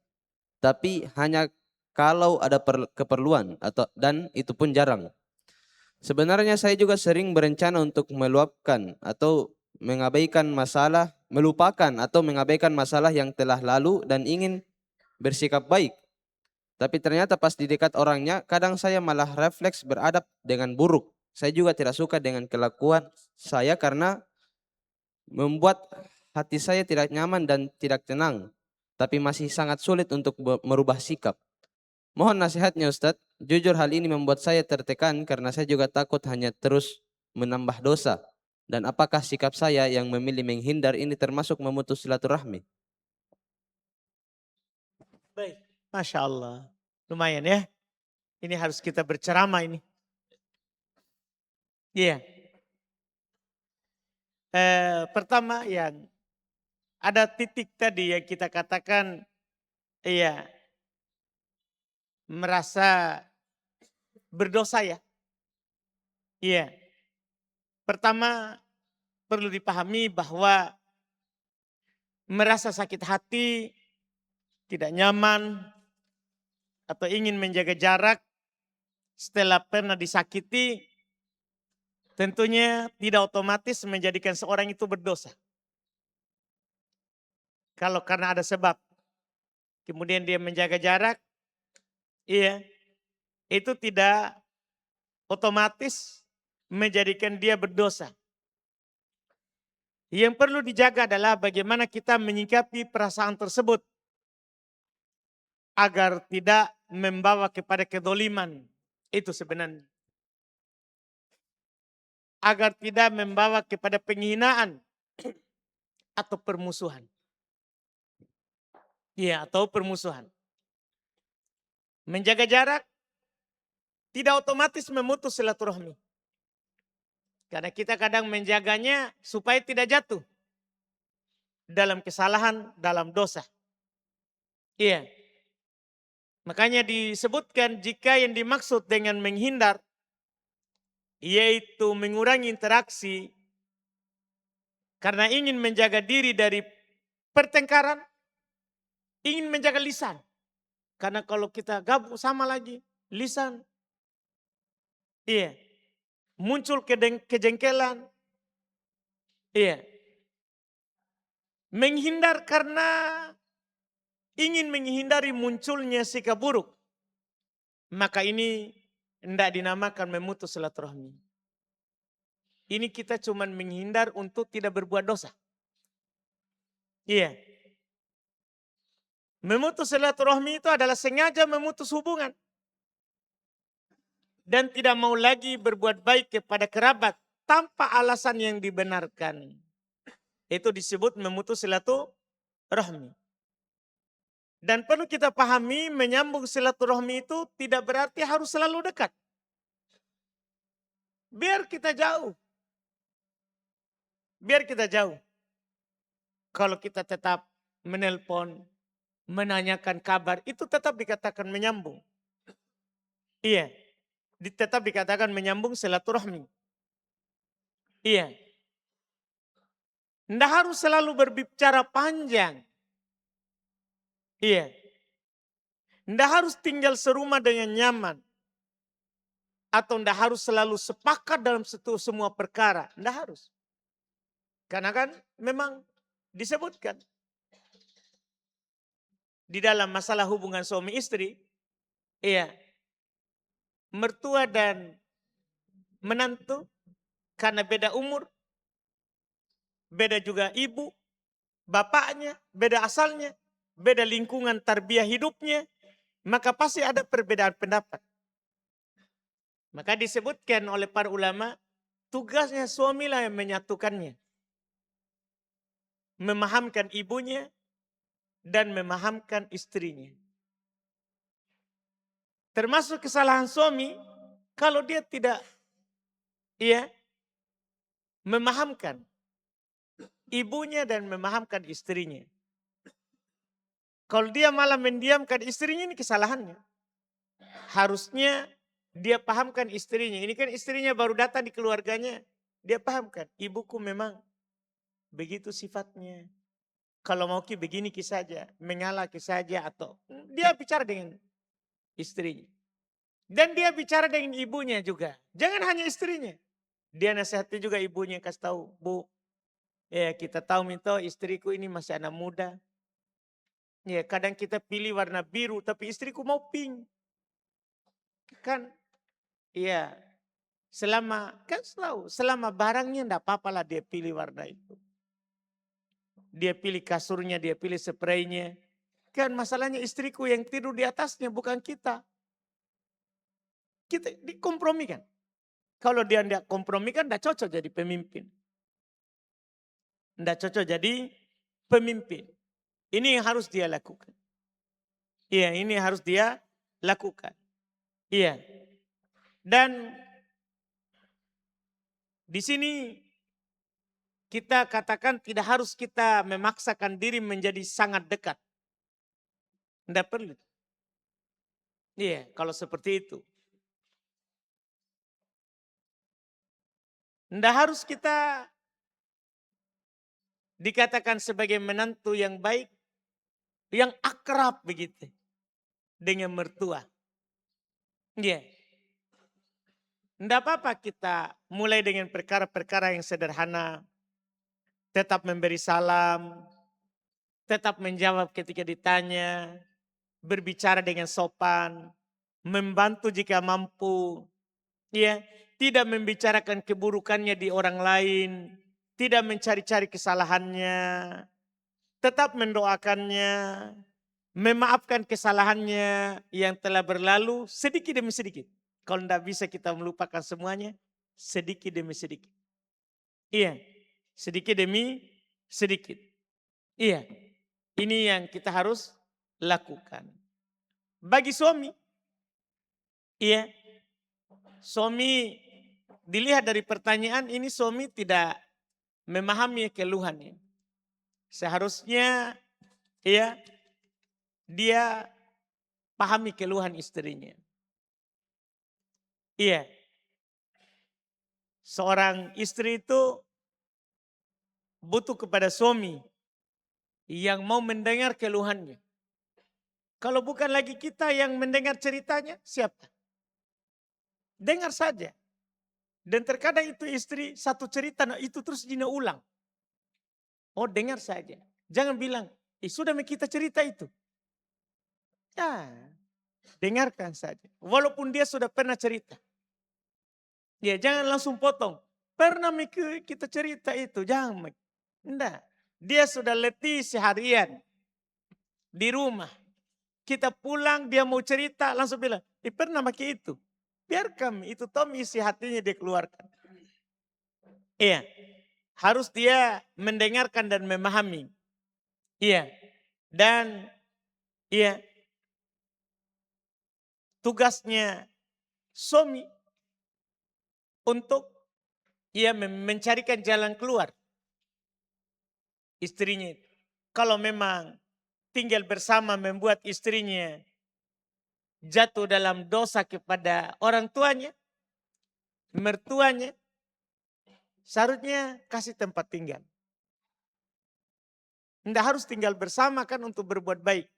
tapi hanya kalau ada keperluan dan itu pun jarang. Sebenarnya saya juga sering berencana untuk melupakan atau mengabaikan masalah yang telah lalu dan ingin bersikap baik. Tapi ternyata pas di dekat orangnya, kadang saya malah refleks beradab dengan buruk. Saya juga tidak suka dengan kelakuan saya karena membuat hati saya tidak nyaman dan tidak tenang, tapi masih sangat sulit untuk merubah sikap. Mohon nasihatnya Ustadz. Jujur hal ini membuat saya tertekan karena saya juga takut hanya terus menambah dosa. Dan apakah sikap saya yang memilih menghindar ini termasuk memutus silaturahmi? Baik. Masya Allah. Lumayan ya. Ini harus kita berceramah ini. Iya. Pertama yang ada titik tadi yang kita katakan, iya, merasa berdosa ya. Iya. Pertama perlu dipahami bahwa merasa sakit hati, tidak nyaman, atau ingin menjaga jarak setelah pernah disakiti, tentunya tidak otomatis menjadikan seorang itu berdosa. Kalau karena ada sebab, kemudian dia menjaga jarak, iya, itu tidak otomatis menjadikan dia berdosa. Yang perlu dijaga adalah bagaimana kita menyikapi perasaan tersebut agar tidak membawa kepada kedoliman. Itu sebenarnya. Agar tidak membawa kepada penghinaan atau permusuhan. Iya, atau permusuhan. Menjaga jarak tidak otomatis memutus silaturahmi. Karena kita kadang menjaganya supaya tidak jatuh dalam kesalahan, dalam dosa. Iya. Makanya disebutkan jika yang dimaksud dengan menghindar yaitu mengurangi interaksi karena ingin menjaga diri dari pertengkaran, ingin menjaga lisan. Karena kalau kita gabung sama lagi, lisan, iya, muncul kejengkelan, iya. Menghindar karena ingin menghindari munculnya sikap buruk. Maka ini tidak dinamakan memutus silaturahmi. Ini kita cuma menghindar untuk tidak berbuat dosa. Iya. Memutus silaturahmi itu adalah sengaja memutus hubungan. Dan tidak mau lagi berbuat baik kepada kerabat tanpa alasan yang dibenarkan. Itu disebut memutus silaturahmi. Dan perlu kita pahami menyambung silaturahmi itu tidak berarti harus selalu dekat. Biar kita jauh. Biar kita jauh. Kalau kita tetap menelpon, menanyakan kabar, itu tetap dikatakan menyambung. Iya. Tetap dikatakan menyambung silaturahmi. Iya. Tidak harus selalu berbicara panjang. Iya. Tidak harus tinggal serumah dengan nyaman. Atau tidak harus selalu sepakat dalam semua perkara. Tidak harus. Karena kan memang disebutkan. Di dalam masalah hubungan suami istri. Iya. Mertua dan menantu. Karena beda umur. Beda juga ibu, bapaknya, beda asalnya, beda lingkungan tarbiyah hidupnya, maka pasti ada perbedaan pendapat. Maka disebutkan oleh para ulama, tugasnya suamilah yang menyatukannya. Memahamkan ibunya dan memahamkan istrinya. Termasuk kesalahan suami, kalau dia tidak memahamkan ibunya dan memahamkan istrinya. Kalau dia malah mendiamkan istrinya, ini kesalahannya. Harusnya dia pahamkan istrinya. Ini kan istrinya baru datang di keluarganya. Dia pahamkan, ibuku memang begitu sifatnya. Kalau mau begini saja, mengalah saja, atau dia bicara dengan istrinya. Dan dia bicara dengan ibunya juga. Jangan hanya istrinya. Dia nasihati juga ibunya, kasih tahu, Bu, ya kita tahu minta istriku ini masih anak muda. Ya kadang kita pilih warna biru tapi istriku mau pink. Kan iya selama barangnya enggak apa-apa lah dia pilih warna itu. dia pilih kasurnya, dia pilih spraynya. Kan masalahnya istriku yang tidur di atasnya, bukan kita. Kita dikompromikan. Kalau dia tidak kompromikan, tidak cocok jadi pemimpin. Tidak cocok jadi pemimpin. Ini yang harus dia lakukan. Iya, ini harus dia lakukan. Iya. Dan di sini kita katakan tidak harus kita memaksakan diri menjadi sangat dekat. Tidak perlu. Iya, kalau seperti itu. Tidak harus kita dikatakan sebagai menantu yang baik, yang akrab begitu dengan mertua. Iya. Tidak apa-apa kita mulai dengan perkara-perkara yang sederhana. Tetap memberi salam, tetap menjawab ketika ditanya, berbicara dengan sopan, membantu jika mampu. Ya, tidak membicarakan keburukannya di orang lain, tidak mencari-cari kesalahannya, tetap mendoakannya, memaafkan kesalahannya yang telah berlalu sedikit demi sedikit. Kalau tidak bisa kita melupakan semuanya, sedikit demi sedikit. Iya, sedikit demi sedikit. Iya, ini yang kita harus lakukan. Bagi suami, iya, suami dilihat dari pertanyaan ini suami tidak memahami keluhannya. Seharusnya ya dia pahami keluhan istrinya. Iya. Seorang istri itu butuh kepada suami yang mau mendengar keluhannya. Kalau bukan lagi kita yang mendengar ceritanya, siapa? Dengar saja. Dan terkadang itu istri satu cerita, nah itu terus dina ulang. Oh, dengar saja. Jangan bilang, sudah kita cerita itu. Ya, dengarkan saja. Walaupun dia sudah pernah cerita. Ya, jangan langsung potong. Pernah kita cerita itu, jangan. Enggak. Dia sudah letih seharian di rumah. Kita pulang, dia mau cerita, langsung bilang, pernah pakai itu. Biarkan itu Tommy isi hatinya dia keluarkan. Iya, harus dia mendengarkan dan memahami. Iya, dan iya, tugasnya suami untuk ia mencarikan jalan keluar istrinya. Kalau memang tinggal bersama membuat istrinya jatuh dalam dosa kepada orang tuanya, mertuanya, seharusnya kasih tempat tinggal. Tidak harus tinggal bersama kan untuk berbuat baik.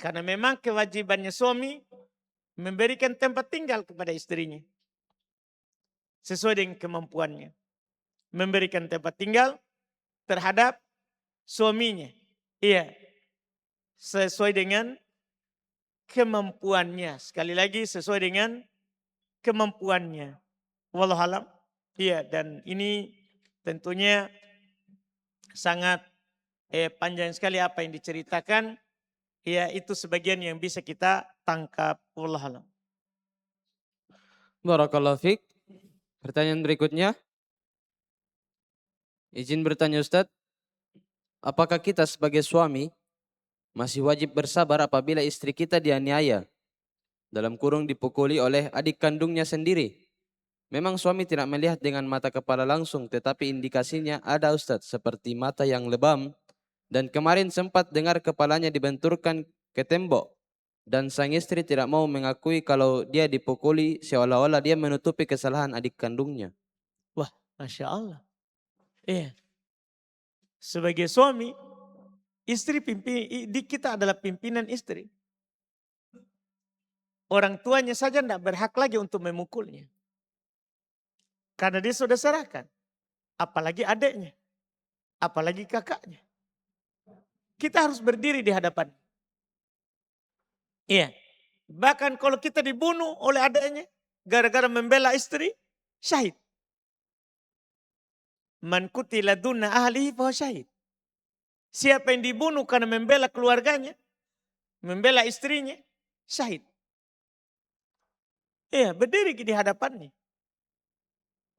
Karena memang kewajibannya suami memberikan tempat tinggal kepada istrinya. Sesuai dengan kemampuannya. Memberikan tempat tinggal terhadap suaminya. Iya. Sesuai dengan kemampuannya. Sekali lagi sesuai dengan kemampuannya. Wallahualam. Iya, dan ini tentunya sangat panjang sekali apa yang diceritakan. Ya, itu sebagian yang bisa kita tangkap. Wallahualam. Barakallahu fiik. Pertanyaan berikutnya. Izin bertanya Ustadz. Apakah kita sebagai suami masih wajib bersabar apabila istri kita dianiaya? Dalam kurung dipukuli oleh adik kandungnya sendiri. Memang suami tidak melihat dengan mata kepala langsung, tetapi indikasinya ada Ustadz, seperti mata yang lebam. Dan kemarin sempat dengar kepalanya dibenturkan ke tembok. Dan sang istri tidak mau mengakui kalau dia dipukuli, seolah-olah dia menutupi kesalahan adik kandungnya. Wah, Masya Allah. Iya. Sebagai suami, istri kita adalah pimpinan istri. Orang tuanya saja tidak berhak lagi untuk memukulnya. Karena dia sudah serahkan. Apalagi adiknya. Apalagi kakaknya. Kita harus berdiri di hadapan. Iya. Bahkan kalau kita dibunuh oleh adiknya. Gara-gara membela istri. Syahid. Man kutila dunna ahlihi fahuwa syahid. Siapa yang dibunuh karena membela keluarganya, membela istrinya, syahid. Iya, berdiri di hadapannya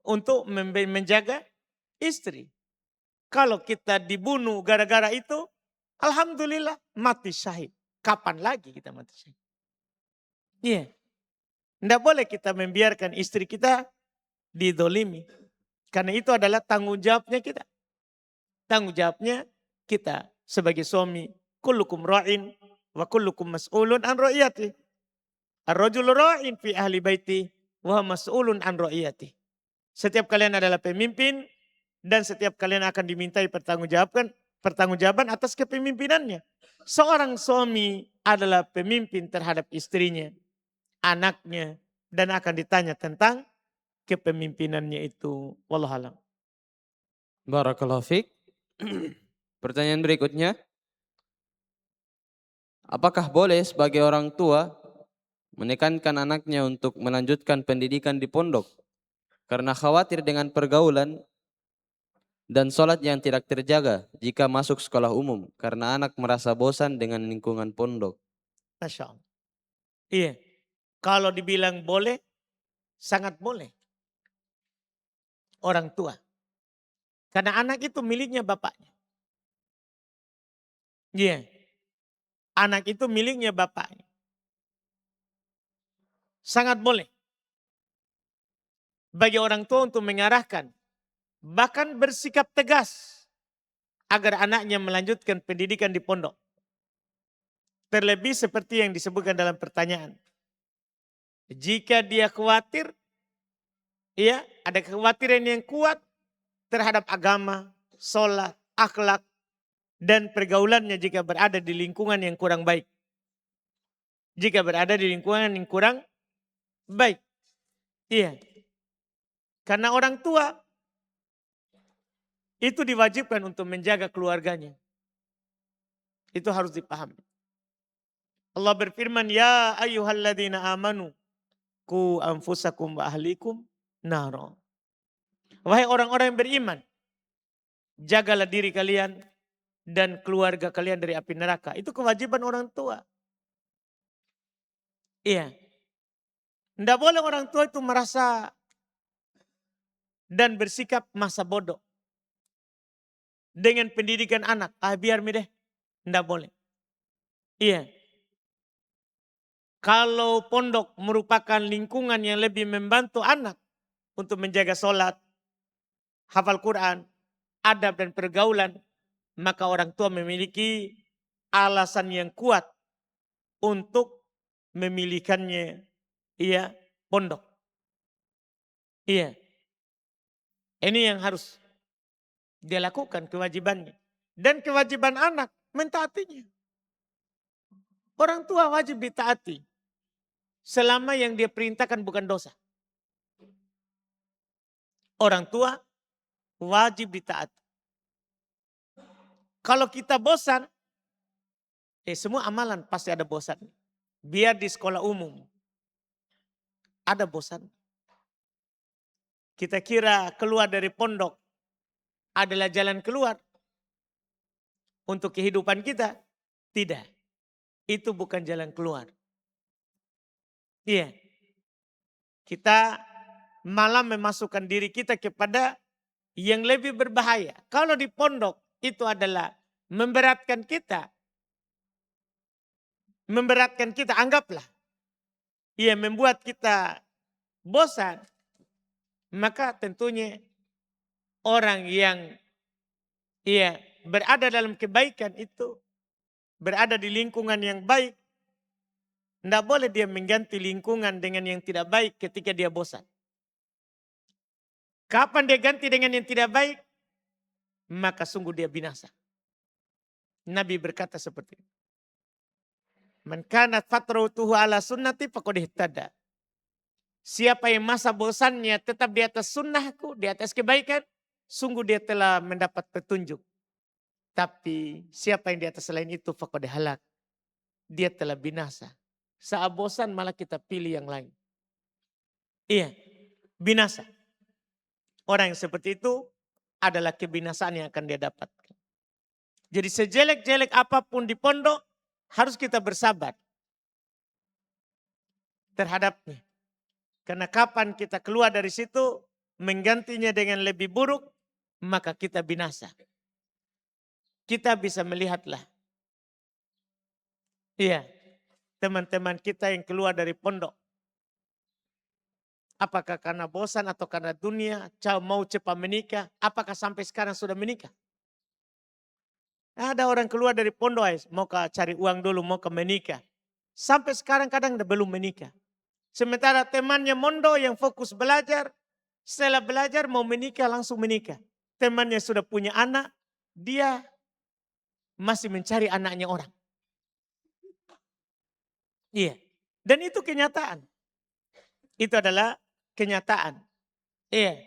untuk menjaga istri. Kalau kita dibunuh gara-gara itu, alhamdulillah mati syahid. Kapan lagi kita mati syahid? Iya. Tidak boleh kita membiarkan istri kita didolimi. Karena itu adalah tanggung jawabnya kita. Tanggung jawabnya kita sebagai suami. Kullukum ra'in wa kullukum mas'ulun an ra'iyati. Ar-rajulu ra'in fi ahli baiti wa mas'ulun an ra'iyati. Setiap kalian adalah pemimpin dan setiap kalian akan dimintai pertanggungjawaban atas kepemimpinannya. Seorang suami adalah pemimpin terhadap istrinya, anaknya, dan akan ditanya tentang kepemimpinannya itu. Wallahualam. Barakallahu fiik. Pertanyaan berikutnya. Apakah boleh sebagai orang tua menekankan anaknya untuk melanjutkan pendidikan di pondok karena khawatir dengan pergaulan dan sholat yang tidak terjaga jika masuk sekolah umum karena anak merasa bosan dengan lingkungan pondok? Masya Allah. Iya. Kalau dibilang boleh, sangat boleh. Orang tua. Karena anak itu miliknya bapaknya. Iya. Anak itu miliknya bapaknya. Sangat boleh. Bagi orang tua untuk mengarahkan. Bahkan bersikap tegas. Agar anaknya melanjutkan pendidikan di pondok. Terlebih seperti yang disebutkan dalam pertanyaan. Jika dia khawatir, ya ada kekhawatiran yang kuat terhadap agama, sholat, akhlak, dan pergaulannya jika berada di lingkungan yang kurang baik. Jika berada di lingkungan yang kurang baik. Iya. Karena orang tua itu diwajibkan untuk menjaga keluarganya. Itu harus dipahami. Allah berfirman, ya ayyuhalladzina amanu ku anfusakum wa ahlikum naro. Wahai orang-orang yang beriman, jagalah diri kalian dan keluarga kalian dari api neraka. Itu kewajiban orang tua. Iya. Tidak boleh orang tua itu merasa dan bersikap masa bodoh. Dengan pendidikan anak. Biar mi deh. Tidak boleh. Iya. Kalau pondok merupakan lingkungan yang lebih membantu anak untuk menjaga sholat, hafal Quran, adab dan pergaulan, maka orang tua memiliki alasan yang kuat untuk memilihkannya, iya, pondok. Iya. Ini yang harus dia lakukan kewajibannya. Dan kewajiban anak mentaatinya. Orang tua wajib ditaati. Selama yang dia perintahkan bukan dosa. Orang tua wajib ditaati. Kalau kita bosan, semua amalan pasti ada bosan. Biar di sekolah umum, ada bosan. Kita kira keluar dari pondok adalah jalan keluar untuk kehidupan kita. Tidak. Itu bukan jalan keluar. Iya. Kita malah memasukkan diri kita kepada yang lebih berbahaya. Kalau di pondok itu adalah memberatkan kita. Memberatkan kita, anggaplah. Ia membuat kita bosan. Maka tentunya orang yang berada dalam kebaikan itu, berada di lingkungan yang baik, tidak boleh dia mengganti lingkungan dengan yang tidak baik ketika dia bosan. Kapan dia ganti dengan yang tidak baik? Maka sungguh dia binasa. Nabi berkata seperti itu. Man kanat fatratuhu ala sunnati faqad ihtada. Siapa yang masa bosannya tetap di atas sunnahku, di atas kebaikan, sungguh dia telah mendapat petunjuk. Tapi siapa yang di atas selain itu faqad halak. Dia telah binasa. Saat bosan malah kita pilih yang lain. Iya, binasa. Orang yang seperti itu adalah kebinasaan yang akan dia dapatkan. Jadi sejelek-jelek apapun di pondok, harus kita bersabar terhadapnya. Karena kapan kita keluar dari situ, menggantinya dengan lebih buruk, maka kita binasa. Kita bisa melihatlah. Iya, teman-teman kita yang keluar dari pondok. Apakah karena bosan atau karena dunia, mau cepat menikah, apakah sampai sekarang sudah menikah? Ada orang keluar dari pondok, mau ke cari uang dulu, mau ke menikah. Sampai sekarang kadang belum menikah. Sementara temannya mondo yang fokus belajar, setelah belajar mau menikah langsung menikah. Temannya sudah punya anak, dia masih mencari anaknya orang. Iya. Dan itu kenyataan. Itu adalah kenyataan. Iya.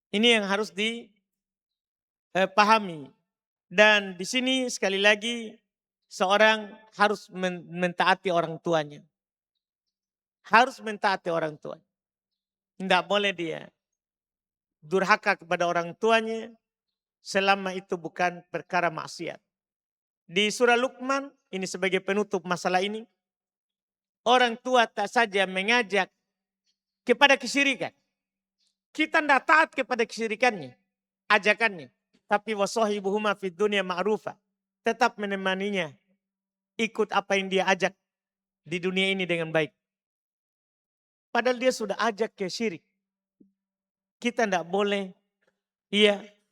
Ini yang harus dipahami. Dan di sini sekali lagi seorang harus mentaati orang tuanya. Harus mentaati orang tuanya. Tidak boleh dia durhaka kepada orang tuanya selama itu bukan perkara maksiat. Di surah Luqman, ini sebagai penutup masalah ini, orang tua tak saja mengajak kepada kesyirikan. Kita tidak taat kepada kesyirikannya, ajakannya. Tapi wasahibuhuma fid dunya ma'rufa. Tetap menemaninya, ikut apa yang dia ajak di dunia ini dengan baik. Padahal dia sudah ajak ke syirik. Kita tidak boleh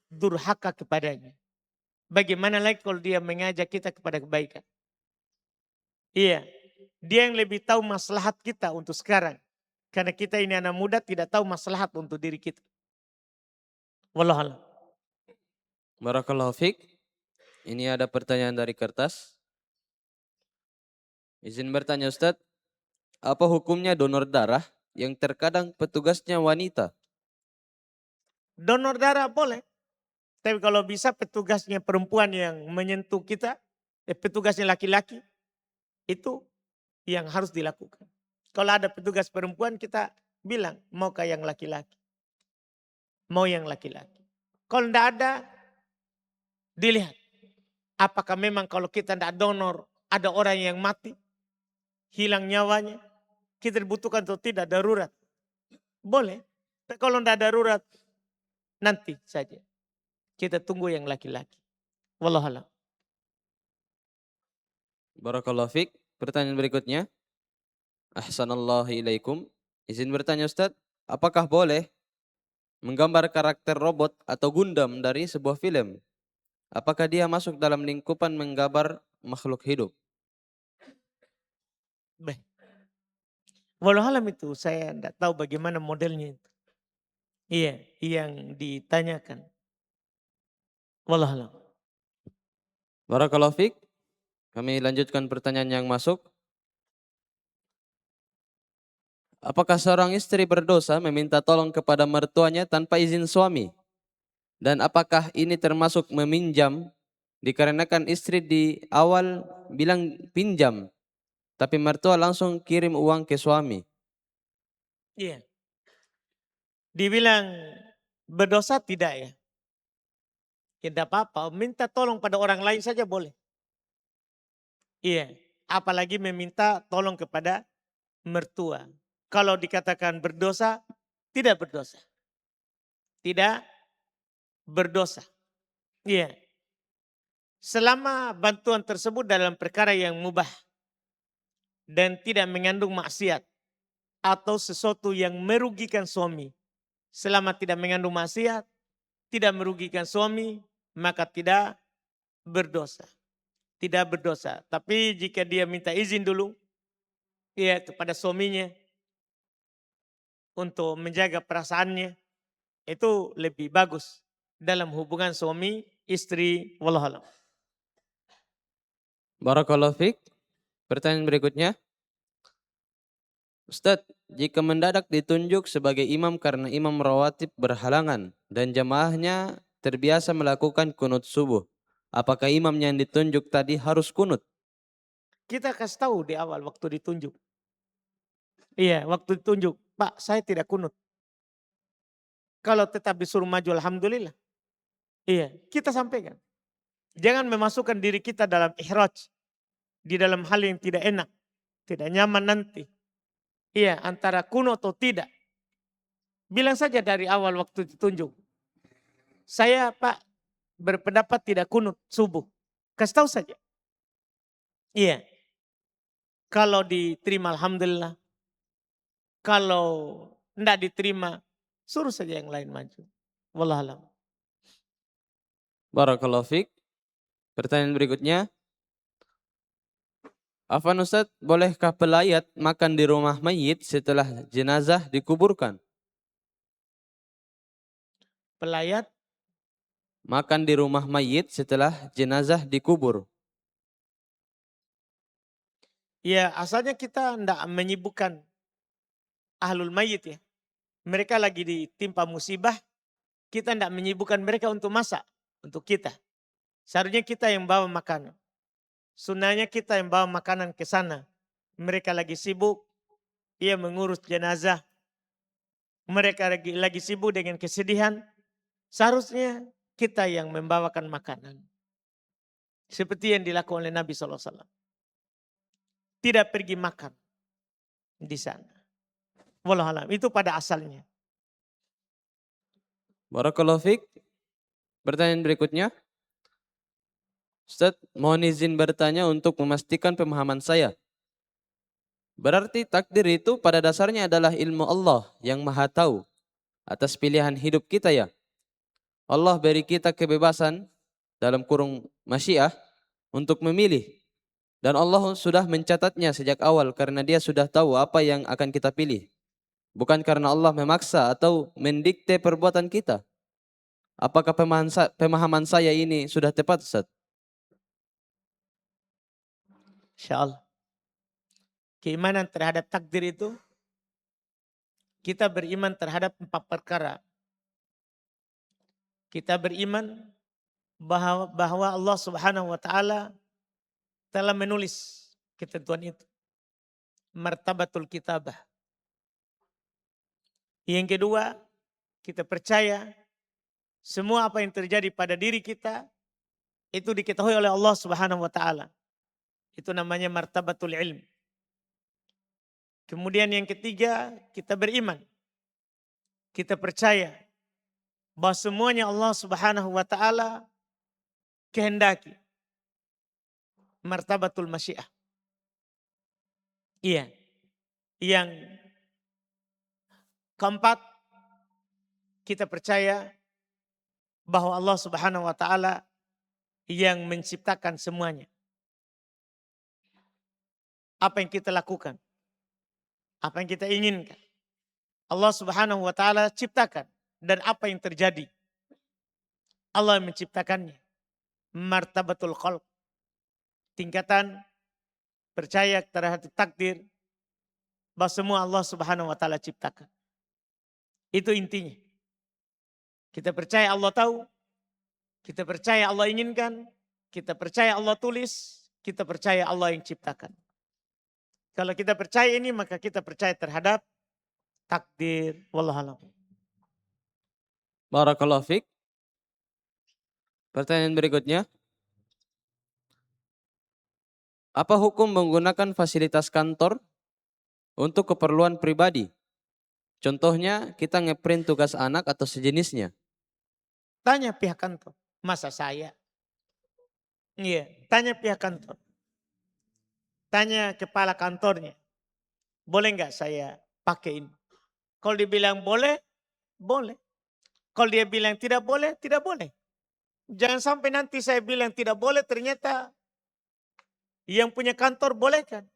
durhaka kepadanya. Bagaimana lagi kalau dia mengajak kita kepada kebaikan? Iya, dia yang lebih tahu maslahat kita untuk sekarang. Karena kita ini anak muda tidak tahu maslahat untuk diri kita. Wallahualam. Barakallahu fiik. Ini ada pertanyaan dari kertas. Izin bertanya Ustadz, apa hukumnya donor darah yang terkadang petugasnya wanita? Donor darah boleh. Tapi kalau bisa petugasnya perempuan yang menyentuh kita, petugasnya laki-laki, itu yang harus dilakukan. Kalau ada petugas perempuan kita bilang mau ke yang laki-laki. Mau yang laki-laki. Kalau tidak ada, dilihat. Apakah memang kalau kita tidak donor, ada orang yang mati, hilang nyawanya, kita dibutuhkan atau tidak darurat. Boleh. Tapi kalau tidak darurat, nanti saja. Kita tunggu yang laki-laki. Wallahualam. Barakallahu fiik. Pertanyaan berikutnya. Ahsanallahu ilaikum. Izin bertanya Ustadz, apakah boleh menggambar karakter robot atau Gundam dari sebuah film? Apakah dia masuk dalam lingkupan menggambar makhluk hidup? Baik. Wallahualam itu saya tidak tahu bagaimana modelnya itu. Iya, yang ditanyakan. Wallahualam. Barakallahu fiik. Kami lanjutkan pertanyaan yang masuk. Apakah seorang istri berdosa meminta tolong kepada mertuanya tanpa izin suami? Dan apakah ini termasuk meminjam? Dikarenakan istri di awal bilang pinjam, tapi mertua langsung kirim uang ke suami. Iya. Dibilang berdosa tidak ya. Tidak apa-apa, minta tolong pada orang lain saja boleh. Iya, apalagi meminta tolong kepada mertua. Kalau dikatakan berdosa, tidak berdosa. Tidak berdosa. Iya. Selama bantuan tersebut dalam perkara yang mubah dan tidak mengandung maksiat atau sesuatu yang merugikan suami. Selama tidak mengandung maksiat, tidak merugikan suami, maka tidak berdosa. Tidak berdosa. Tapi jika dia minta izin dulu kepada suaminya untuk menjaga perasaannya, itu lebih bagus dalam hubungan suami istri. Wallahualam. Barakallahu fiik. Pertanyaan berikutnya. Ustadz, jika mendadak ditunjuk sebagai imam karena imam rawatib berhalangan dan jamaahnya terbiasa melakukan kunut subuh, apakah imam yang ditunjuk tadi harus kunut? Kita kasih tahu di awal waktu ditunjuk. Iya, waktu ditunjuk, Pak, saya tidak kunut. Kalau tetap disuruh maju, alhamdulillah. Iya, kita sampaikan. Jangan memasukkan diri kita dalam ihraj. Di dalam hal yang tidak enak. Tidak nyaman nanti. Iya, antara kuno atau tidak. Bilang saja dari awal waktu ditunjuk. Saya Pak berpendapat tidak kunut subuh. Kasih tahu saja. Iya. Kalau diterima alhamdulillah. Kalau tidak diterima, suruh saja yang lain maju. Wallahualam. Barakallahu fiik. Pertanyaan berikutnya. Afwan Ustaz, bolehkah pelayat makan di rumah mayit setelah jenazah dikuburkan? Pelayat, Makan di rumah mayit setelah jenazah dikubur. ya asalnya kita tidak menyibukkan ahlul mayit ya. Mereka lagi ditimpa musibah, kita tidak menyibukkan mereka untuk masak, untuk kita. Seharusnya kita yang bawa makanan. Sunnahnya kita yang bawa makanan ke sana. Mereka lagi sibuk, ia mengurus jenazah. Mereka lagi sibuk dengan kesedihan. Seharusnya kita yang membawakan makanan. Seperti yang dilakukan oleh Nabi SAW. Tidak pergi makan di sana. Wallahualam, itu pada asalnya. Barakallahu fiik. Pertanyaan berikutnya. Ustaz, mohon izin bertanya untuk memastikan pemahaman saya. Berarti takdir itu pada dasarnya adalah ilmu Allah yang maha tahu atas pilihan hidup kita ya. Allah beri kita kebebasan dalam kurung masyiah untuk memilih. Dan Allah sudah mencatatnya sejak awal karena dia sudah tahu apa yang akan kita pilih. Bukan karena Allah memaksa atau mendikte perbuatan kita. Apakah pemahaman saya ini sudah tepat, Ustaz? InsyaAllah. Keimanan terhadap takdir itu, kita beriman terhadap 4 perkara. Kita beriman bahwa Allah Subhanahu wa taala telah menulis ketentuan itu. Martabatul kitabah. Yang kedua, kita percaya semua apa yang terjadi pada diri kita itu diketahui oleh Allah Subhanahu wa taala. Itu namanya martabatul ilm. Kemudian yang ketiga, kita beriman. Kita percaya bahwa semuanya Allah Subhanahu wa taala kehendaki. Martabatul masyiah. Iya. Yang keempat, kita percaya bahwa Allah Subhanahu wa taala yang menciptakan semuanya. Apa yang kita lakukan, apa yang kita inginkan, Allah Subhanahu wa taala ciptakan, dan apa yang terjadi, Allah yang menciptakannya. Martabatul khalq. Tingkatan percaya terhadap takdir bahwa semua Allah Subhanahu wa taala ciptakan. Itu intinya. Kita percaya Allah tahu, kita percaya Allah inginkan, kita percaya Allah tulis, kita percaya Allah yang ciptakan. Kalau kita percaya ini, maka kita percaya terhadap takdir. Wallahualam. Barakallahu fiik. Pertanyaan berikutnya. Apa hukum menggunakan fasilitas kantor untuk keperluan pribadi? Contohnya kita ngeprint tugas anak atau sejenisnya. Tanya pihak kantor. Masa saya? Iya, tanya pihak kantor. Tanya kepala kantornya. Boleh nggak saya pakai ini? Kalau dia bilang boleh, boleh. Kalau dia bilang tidak boleh, tidak boleh. Jangan sampai nanti saya bilang tidak boleh, ternyata yang punya kantor bolehkan.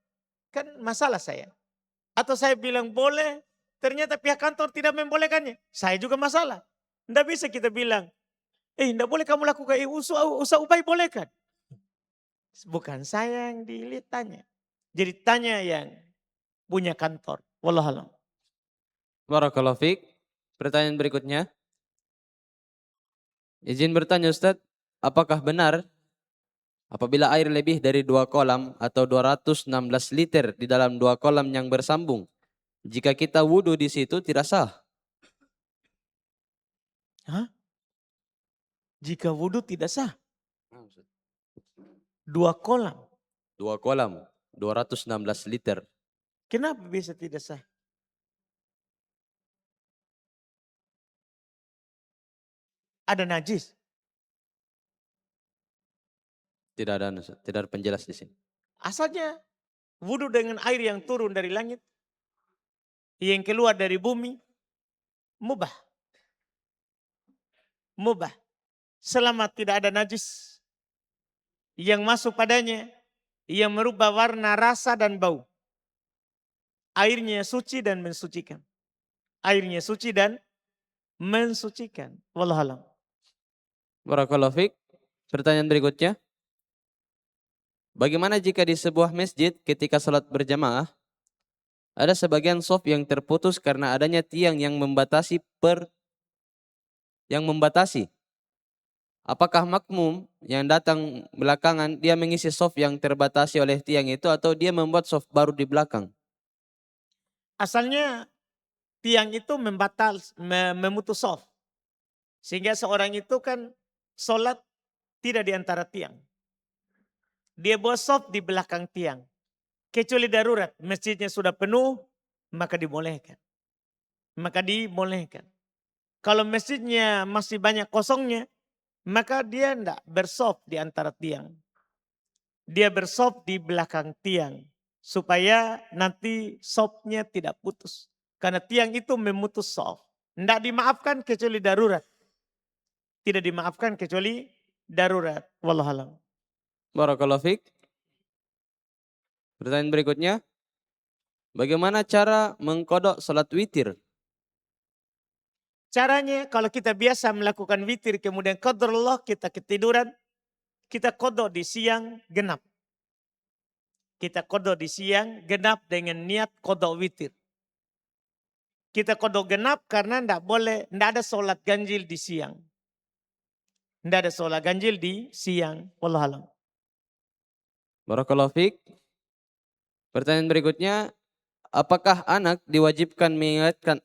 Kan masalah saya. Atau saya bilang boleh, ternyata pihak kantor tidak membolehkannya. Saya juga masalah. Tidak bisa kita bilang, tidak boleh kamu lakukan, usaha upaya bolehkan. Bukan saya yang dilihat, tanya. Jadi tanya yang punya kantor. Wallahualam. Barakallahu fiik. Pertanyaan berikutnya. Izin bertanya Ustaz, apakah benar apabila air lebih dari 2 kolam atau 216 liter di dalam 2 kolam yang bersambung, jika kita wudhu di situ tidak sah? Hah? Jika wudhu tidak sah? 2 kolam. 2 kolam, 216 liter. Kenapa bisa tidak sah? Ada najis. Tidak ada, Ustaz. Tidak ada penjelas di sini. Asalnya wudhu dengan air yang turun dari langit, yang keluar dari bumi, mubah. Mubah. Selama tidak ada najis yang masuk padanya, yang merubah warna, rasa, dan bau. Airnya suci dan mensucikan. Airnya suci dan mensucikan. Wallahualam. Barakallahu fiik. Pertanyaan berikutnya. Bagaimana jika di sebuah masjid ketika salat berjamaah ada sebagian shaf yang terputus karena adanya tiang yang membatasi Apakah makmum yang datang belakangan dia mengisi shaf yang terbatasi oleh tiang itu atau dia membuat shaf baru di belakang? Asalnya tiang itu memutus shaf. Sehingga seorang itu kan sholat tidak di antara tiang. Dia buat shaf di belakang tiang. Kecuali darurat, masjidnya sudah penuh, maka dibolehkan. Maka dibolehkan. Kalau masjidnya masih banyak kosongnya, maka dia tidak bershaf di antara tiang. Dia bershaf di belakang tiang. Supaya nanti shafnya tidak putus. Karena tiang itu memutus shaf. Tidak dimaafkan kecuali darurat. Tidak dimaafkan kecuali darurat. Wallahualam. Barakallahu fiik. Pertanyaan berikutnya. Bagaimana cara mengkodok salat witir? Caranya kalau kita biasa melakukan witir kemudian qadarullah kita ketiduran. Kita kodok di siang genap. Kita kodok di siang genap dengan niat kodok witir. Kita kodok genap karena tidak ada sholat ganjil di siang. Tidak ada sholat ganjil di siang. Wallahualam. Barakallahu fiik. Pertanyaan berikutnya, apakah anak diwajibkan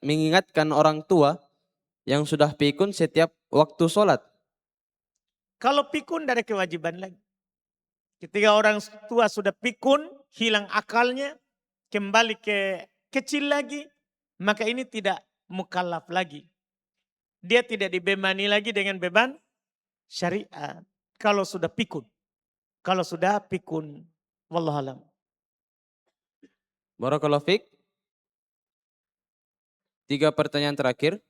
mengingatkan orang tua yang sudah pikun setiap waktu sholat? Kalau pikun tidak ada kewajiban lagi. Ketika orang tua sudah pikun, hilang akalnya, kembali ke kecil lagi, maka ini tidak mukallaf lagi. Dia tidak dibebani lagi dengan beban syariat. Kalau sudah pikun. Kalau sudah pikun. Wallahualam. Barakallahu fiik. 3 pertanyaan terakhir.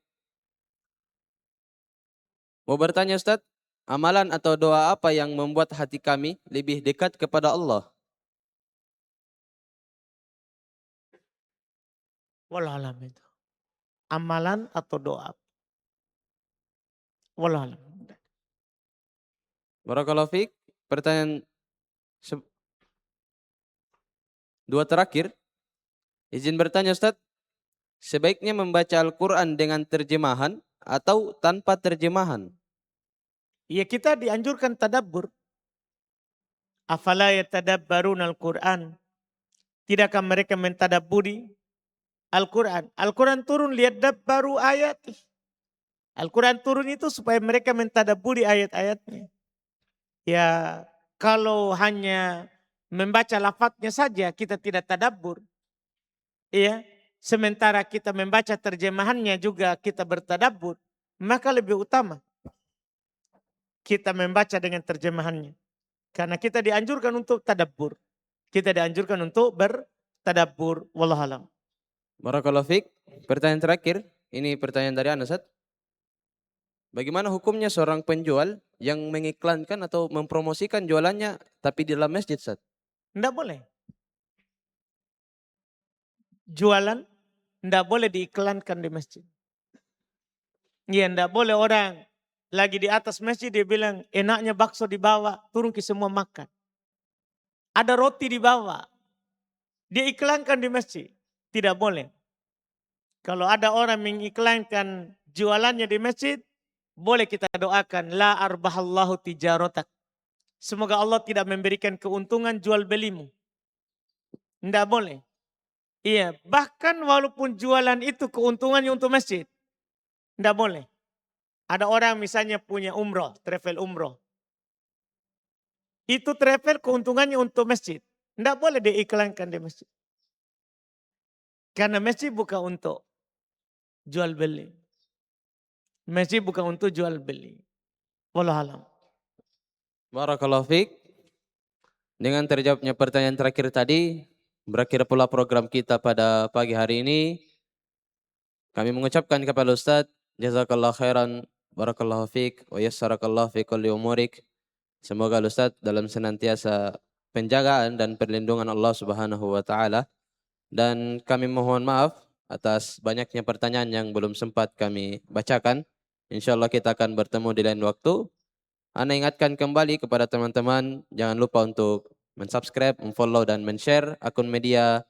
Mau bertanya Ustaz, amalan atau doa apa yang membuat hati kami lebih dekat kepada Allah? Wallahualam itu. Amalan atau doa. Wallahualam. Barakallahu fiik. Pertanyaan 2 terakhir. Izin bertanya Ustaz, sebaiknya membaca Al-Quran dengan terjemahan atau tanpa terjemahan? Ya kita dianjurkan tadabbur. Afala yatadabbarun Al-Quran. Tidakkah mereka mentadabburi Al-Quran? Al-Quran turun lihat dabbaru ayat. Al-Quran turun itu supaya mereka mentadabburi ayat-ayatnya. Ya kalau hanya membaca lafadznya saja kita tidak tadabbur. Iya, sementara kita membaca terjemahannya juga kita bertadabbur, maka lebih utama kita membaca dengan terjemahannya. Karena kita dianjurkan untuk tadabbur. Kita dianjurkan untuk bertadabbur. Wallahualam. Barakallahu fiik. Pertanyaan terakhir, ini pertanyaan dari Anda Ustaz. Bagaimana hukumnya seorang penjual yang mengiklankan atau mempromosikan jualannya tapi di dalam masjid Ustaz? Tidak boleh. Jualan tidak boleh diiklankan di masjid. Iya, tidak boleh orang lagi di atas masjid dia bilang enaknya bakso dibawa, turun ke semua makan. Ada roti dibawa, dia iklankan di masjid. Tidak boleh. Kalau ada orang mengiklankan jualannya di masjid, boleh kita doakan la arbahallahu tijarotak. Semoga Allah tidak memberikan keuntungan jual belimu. Tidak boleh. Iya, bahkan walaupun jualan itu keuntungannya untuk masjid. Tidak boleh. Ada orang misalnya punya umroh, travel umroh. Itu travel keuntungannya untuk masjid. Tidak boleh diiklankan di masjid. Karena masjid bukan untuk jual beli. Masjid bukan untuk jual beli. Wallahu alam. Barakallahu fiik. Dengan terjawabnya pertanyaan terakhir tadi, berakhir pula program kita pada pagi hari ini. Kami mengucapkan kepada Ustadz, jazakallah khairan, barakallahu fiik, wa yassarakallah fi kulli umurik. Semoga Ustadz dalam senantiasa penjagaan dan perlindungan Allah Subhanahu wa taala. Dan kami mohon maaf atas banyaknya pertanyaan yang belum sempat kami bacakan. Insyaallah kita akan bertemu di lain waktu. Ana ingatkan kembali kepada teman-teman, jangan lupa untuk mensubscribe, memfollow dan men-share akun media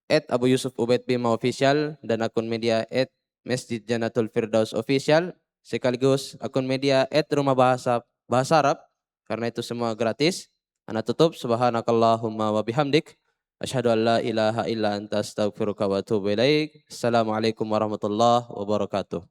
@Abu Yusuf Ubaid Bima Official dan akun media @Masjid Jannatul Firdaus Official, sekaligus akun media @Rumah Bahasa Arab, karena itu semua gratis. Ana tutup, subhanakallahumma wa bihamdik, asyhadu an la ilaha illa anta astaghfiruka wa atubu ilaik. Assalamualaikum warahmatullahi wabarakatuh.